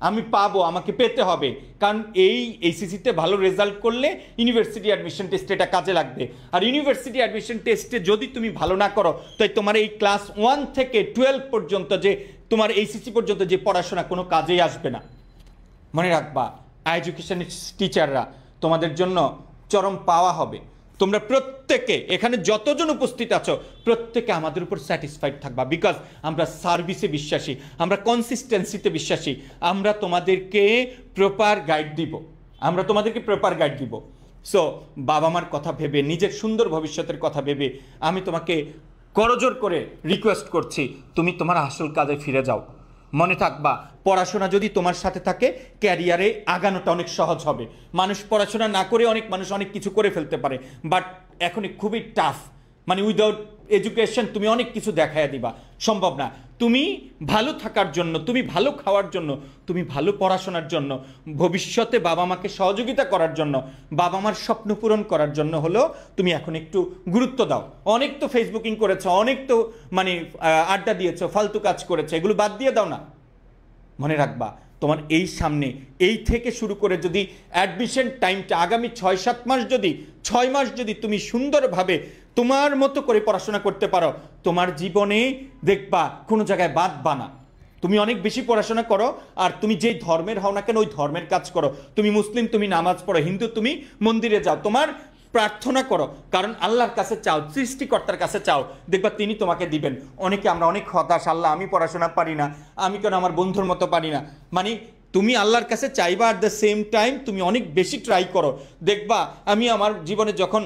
আমি পাবো, আমাকে পেতে হবে, কারণ এই এইচএসসিতে ভালো রেজাল্ট করলে ইউনিভার্সিটি অ্যাডমিশন টেস্টে এটা কাজে লাগবে। আর ইউনিভার্সিটি অ্যাডমিশন টেস্টে যদি তুমি ভালো না করো, তাই তোমার এই ক্লাস 1 থেকে 12 পর্যন্ত যে তোমার এইচএসসি পর্যন্ত যে পড়াশোনা কোনো কাজেই আসবে না। মনে রাখবা, এডুকেশনের টিচাররা তোমাদের জন্য চরম পাওয়া হবে। তোমরা প্রত্যেকে এখানে যতজন উপস্থিত আছো, প্রত্যেকে আমাদের উপর স্যাটিসফাইড থাকবা, বিকজ আমরা সার্ভিসে বিশ্বাসী, আমরা কনসিস্টেন্সিতে বিশ্বাসী। আমরা তোমাদেরকে প্রপার গাইড দিব, সো বাবা মার কথা ভেবে, নিজের সুন্দর ভবিষ্যতের কথা ভেবে আমি তোমাকে করজোর করে রিকোয়েস্ট করছি, তুমি তোমার আসল কাজে ফিরে যাও। মনে থাকবা, পড়াশোনা যদি তোমার সাথে থাকে, ক্যারিয়ারে আগানোটা অনেক সহজ হবে। মানুষ পড়াশোনা না করে অনেক মানুষ অনেক কিছু করে ফেলতে পারে, বাট এখন খুবই টাফ, মানে উইদাউট এডুকেশন তুমি অনেক কিছু দেখাইয়া দিবা, সম্ভব না। তুমি ভালো থাকার জন্য, তুমি ভালো খাওয়ার জন্য, তুমি ভালো পড়াশোনার জন্য, ভবিষ্যতে বাবা মাকে সহযোগিতা করার জন্য, বাবা মার স্বপ্ন পূরণ করার জন্য হলো তুমি এখন একটু গুরুত্ব দাও। অনেক তো ফেসবুকিং করেছো, অনেক তো মানে আড্ডা দিয়েছো, ফালতু কাজ করেছো, এগুলো বাদ দিয়ে দাও না। মনে রাখবা, তোমার এই সামনে এই থেকে শুরু করে যদি অ্যাডমিশন টাইমটা আগামী 6-7 মাস, যদি 6 মাস যদি তুমি সুন্দরভাবে তোমার মতো করে পড়াশোনা করতে পারো, তোমার জীবনে দেখবা কোনো জায়গায় বাদবা না। তুমি অনেক বেশি পড়াশোনা করো, আর তুমি যেই ধর্মের হও না কেন ওই ধর্মের কাজ করো। তুমি মুসলিম, তুমি নামাজ পড়ো, হিন্দু, তুমি মন্দিরে যাও, তোমার প্রার্থনা করো, কারণ আল্লাহর কাছে চাও, সৃষ্টিকর্তার কাছে চাও, দেখবা তিনি তোমাকে দিবেন। আমরা অনেক হতাশ, আল্লাহ আমি পড়াশোনা পারি না, আমি কেন আমার বন্ধুর মতো পারি না, মানে তুমি আল্লাহর কাছে চাইবা, at the same time তুমি অনেক বেশি ট্রাই করো, দেখবা আমি আমার জীবনে যখন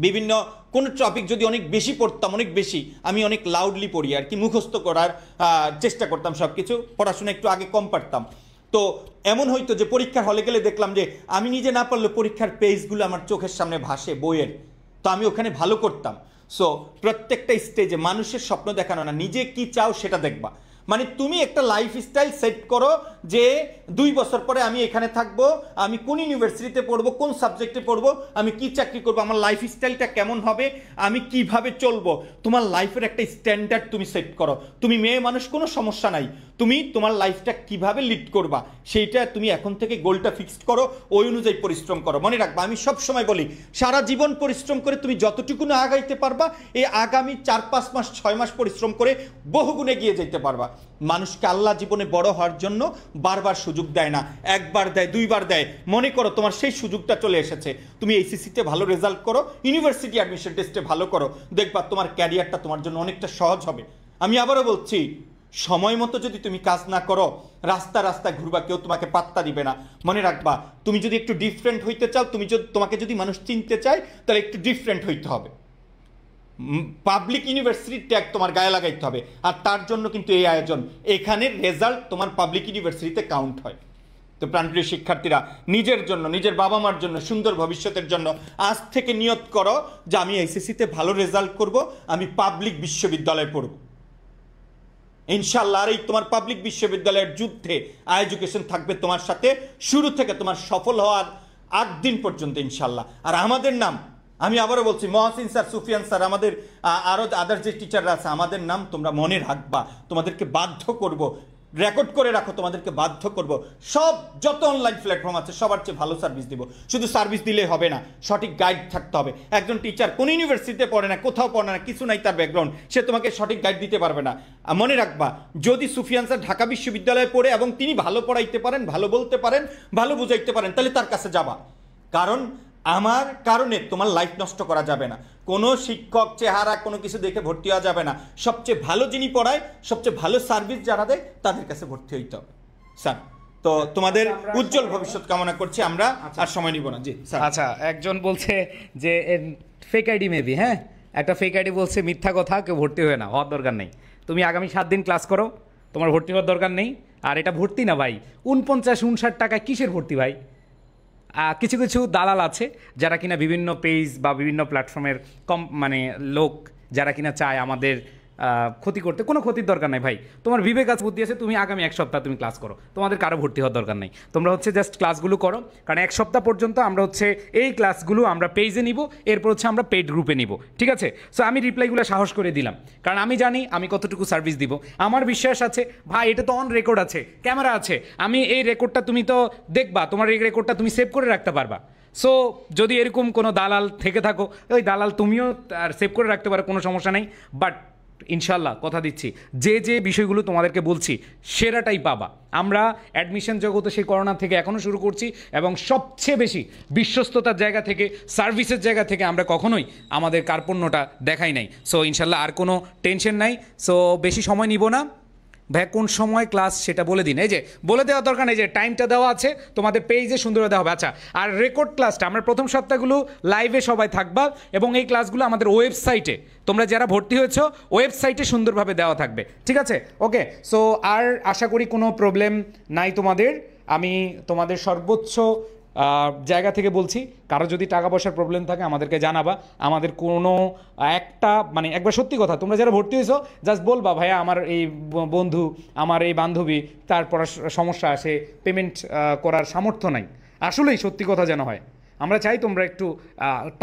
বিভিন্ন কোনো টপিক যদি অনেক বেশি পড়তাম, অনেক বেশি, আমি অনেক লাউডলি পড়ি আর কি, মুখস্থ করার চেষ্টা করতাম, সব কিছু পড়াশোনা একটু আগে কম পারতাম। তো এমন হয়তো যে পরীক্ষার হলে গেলে দেখলাম যে আমি নিজে না পারলে পরীক্ষার পেজগুলো আমার চোখের সামনে ভাসে বইয়ের, তো আমি ওখানে ভালো করতাম। সো প্রত্যেকটা স্টেজে মানুষের স্বপ্ন দেখানো না, নিজে কি চাও সেটা দেখবা। মানে তুমি একটা লাইফস্টাইল সেট করো যে 2 বছর পরে আমি এখানে থাকবো, আমি কোন ইউনিভার্সিটিতে পড়বো, কোন সাবজেক্টে পড়বো, আমি কি চাকরি করবো, আমার লাইফস্টাইলটা কেমন হবে, আমি কিভাবে চলবো। তোমার লাইফের একটা স্ট্যান্ডার্ড তুমি সেট করো। তুমি মেয়ে মানুষ, কোনো সমস্যা নাই, তুমি তোমার লাইফটা কিভাবে লিড করবা সেইটা তুমি এখন থেকে গোলটা ফিক্সড করো, ওই অনুযায়ী পরিশ্রম করো। মনে রাখবা, আমি সব সময় বলি, সারা জীবন পরিশ্রম করে তুমি যতটুকু না আগাইতে পারবা, এই আগামী 4-5 মাস 6 মাস পরিশ্রম করে বহুগুণে গিয়ে যেতে পারবা। মানুষকে আল্লাহ জীবনে বড় হওয়ার জন্য বারবার সুযোগ দেয় না, একবার দেয়, 2বার দেয়। মনে করো তোমার সেই সুযোগটা চলে এসেছে, তুমি এইচএসসিতে ভালো রেজাল্ট করো, ইউনিভার্সিটি অ্যাডমিশন টেস্টে ভালো করো, দেখবা তোমার ক্যারিয়ারটা তোমার জন্য অনেকটা সহজ হবে। আমি আবারও বলছি, সময় মতো যদি তুমি কাজ না করো, রাস্তা রাস্তা ঘুরবা, কেউ তোমাকে পাত্তা দিবে না। মনে রাখবা, তুমি যদি একটু ডিফারেন্ট হইতে চাও, তোমাকে যদি মানুষ চিনতে চায়, তাহলে একটু ডিফারেন্ট হইতে হবে। পাবলিক ইউনিভার্সিটির ট্যাগ তোমার গায়ে লাগাইতে হবে, আর তার জন্য কিন্তু এই আয়োজন। এখানের রেজাল্ট তোমার পাবলিক ইউনিভার্সিটিতে কাউন্ট হয়। তো প্রাণপ্রিয় শিক্ষার্থীরা, নিজের জন্য, নিজের বাবা মার জন্য, সুন্দর ভবিষ্যতের জন্য আজ থেকে নিয়ত করো যে আমি এইচএসসিতে ভালো রেজাল্ট করব, আমি পাবলিক বিশ্ববিদ্যালয়ে পড়ব ইনশাআল্লাহ। আর এই তোমার পাবলিক বিশ্ববিদ্যালয়ের যুদ্ধে এডুকেশন থাকবে তোমার সাথে, শুরু থেকে তোমার সফল হওয়ার 8 দিন পর্যন্ত ইনশাআল্লাহ। আর আমাদের নাম, আমি আবারও বলছি, মহসিন স্যার, সুফিয়ান স্যার, আমাদের আরও আদার যে টিচাররা আছে, আমাদের নাম তোমরা মনে রাখবা, তোমাদেরকে বাধ্য করব, রেকর্ড করে রাখো, তোমাদেরকে বাধ্য করব, সব যত অনলাইন প্ল্যাটফর্ম আছে সবার চেয়ে ভালো সার্ভিস দিব। শুধু সার্ভিস দিলে হবে না, সঠিক গাইড থাকতে হবে। একজন টিচার কোন ইউনিভার্সিটিতে পড়ে না, কোথাও পড়ে না, কিছু নাই তার ব্যাকগ্রাউন্ড, সে তোমাকে সঠিক গাইড দিতে পারবে না। মনে রাখবা, যদি সুফিয়ান স্যার ঢাকা বিশ্ববিদ্যালয়ে পড়ে এবং তিনি ভালো পড়াইতে পারেন, ভালো বলতে পারেন, ভালো বুঝাইতে পারেন, তাহলে তার কাছে যাবা। কারণ আমার কারণে তোমার লাইফ নষ্ট করা যাবে না। কোনো শিক্ষক চেহারা কোনো কিছু দেখে ভর্তি হওয়া যাবে না। সবচেয়ে ভালো যিনি পড়ায়, সবচেয়ে ভালো সার্ভিস যারা দেয়, তাদের কাছে ভর্তি হইতে হবে। স্যার, তো তোমাদের উজ্জ্বল ভবিষ্যৎ কামনা করছি আমরা, আর সময় নিব না। জি স্যার। আচ্ছা, একজন বলছে যে ফেক আইডি মেবি, হ্যাঁ, একটা ফেক আইডি বলছে মিথ্যা কথা, কেউ ভর্তি হয়ে না, হওয়ার দরকার নেই। তুমি আগামী 7 দিন ক্লাস করো, তোমার ভর্তি হওয়ার দরকার নেই। আর এটা ভর্তি না ভাই, 49-59 টাকায় কিসের ভর্তি ভাই? কিছু কিছু দালাল আছে যারা কিনা বিভিন্ন পেজ বা বিভিন্ন প্ল্যাটফর্মের মানে লোক যারা কিনা চায় আমাদের ক্ষতি করতে। কোনো ক্ষতির দরকার নাই ভাই, তোমার বিবেক আছে, বুদ্ধি আছে, তুমি আগামী 1 সপ্তাহ তুমি ক্লাস করো, তোমাদের কারো ভর্তি হওয়ার দরকার নেই। তোমরা হচ্ছে জাস্ট ক্লাসগুলো করো, কারণ 1 সপ্তাহ পর্যন্ত আমরা হচ্ছে এই ক্লাসগুলো আমরা পেজে নিব, এরপর হচ্ছে আমরা পেইড গ্রুপে নিব, ঠিক আছে? সো আমি রিপ্লাইগুলো সাহস করে দিলাম, কারণ আমি জানি আমি কতটুকু সার্ভিস দিব। আমার বিশ্বাস আছে ভাই, এটা তো অন রেকর্ড আছে, ক্যামেরা আছে, আমি এই রেকর্ডটা তুমি তো দেখবা, তোমার এই রেকর্ডটা তুমি সেভ করে রাখতে পারবা। সো যদি এরকম কোনো দালাল থেকে থাকো, ওই দালাল তুমিও সেভ করে রাখতে পারো, কোনো সমস্যা নেই। বাট ইনশাল্লাহ কথা দিচ্ছি, যে যে বিষয়গুলো তোমাদেরকে বলছি সেরাটাই পাবা। আমরা অ্যাডমিশন জগতে সেই করোনা থেকে এখনও শুরু করছি, এবং সবচেয়ে বেশি বিশ্বস্ততার জায়গা থেকে, সার্ভিসের জায়গা থেকে আমরা কখনোই আমাদের কার্পণ্যটা দেখাই নাই। সো ইনশাল্লাহ আর কোনো টেনশন নাই। সো বেশি সময় নিব না ভাই, কোন সময় ক্লাস সেটা বলে দিন। এই যে বলে দেওয়ার দরকার নেই, যে টাইমটা দেওয়া আছে তোমাদের পেজে, সুন্দর দেওয়া হবে। আচ্ছা, আর রেকর্ড ক্লাসটা আমরা প্রথম সপ্তাহগুলো লাইভে সবাই থাকবা, এবং এই ক্লাসগুলো আমাদের ওয়েবসাইটে, তোমরা যারা ভর্তি হয়েছো ওয়েবসাইটে সুন্দরভাবে দেওয়া থাকবে, ঠিক আছে? ওকে, সো আর আশা করি কোনো প্রবলেম নাই তোমাদের। আমি তোমাদের সর্বোচ্চ জায়গা থেকে বলছি, কারো যদি টাকা পয়সার প্রবলেম থাকে আমাদেরকে জানাবা। আমাদের কোনো একটা মানে একবার সত্যি কথা, তোমরা যারা ভর্তি হয়েছো জাস্ট বলবা, ভাইয়া আমার এই বন্ধু, আমার এই বান্ধবী, তার পড়ার সমস্যা আসে, পেমেন্ট করার সামর্থ্য নাই। আসলেই সত্যি কথা যেন হয়, আমরা চাই তোমরা একটু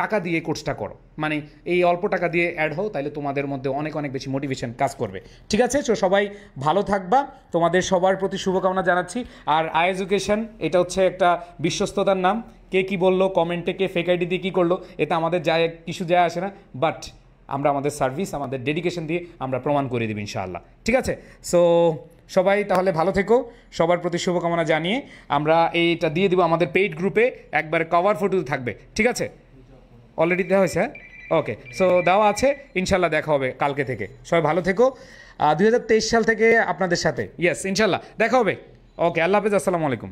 টাকা দিয়ে কোর্সটা করো, মানে এই অল্প টাকা দিয়ে অ্যাড হও, তাহলে তোমাদের মধ্যে অনেক অনেক বেশি মোটিভেশন কাজ করবে, ঠিক আছে? তো সবাই ভালো থাকবা, তোমাদের সবার প্রতি শুভকামনা জানাচ্ছি। আর এডুকেশন এটা হচ্ছে একটা বিশ্বস্ততার নাম। কে কি বললো কমেন্টে, কে ফেক আইডি দিয়ে কী করলো, এটা আমাদের কিছু যায় আসে না। বাট আমরা আমাদের সার্ভিস, আমাদের ডেডিকেশন দিয়ে আমরা প্রমাণ করে দেব ইনশাআল্লাহ, ঠিক আছে? সো সবাই তাহলে ভালো থেকো, সবার প্রতি শুভকামনা জানিয়ে আমরা এইটা দিয়ে দিব আমাদের পেইড গ্রুপে, একবারে কভার ফটো থাকবে, ঠিক আছে? অলরেডি দেওয়া হয়েছে, হ্যাঁ? ওকে, সো দেওয়া আছে, ইনশাল্লাহ দেখা হবে কালকে থেকে। সবাই ভালো থেকো। 2023 সাল থেকে আপনাদের সাথে, ইয়েস ইনশাল্লাহ দেখা হবে। ওকে, আল্লাহ হাফেজ, আসসালামু আলাইকুম।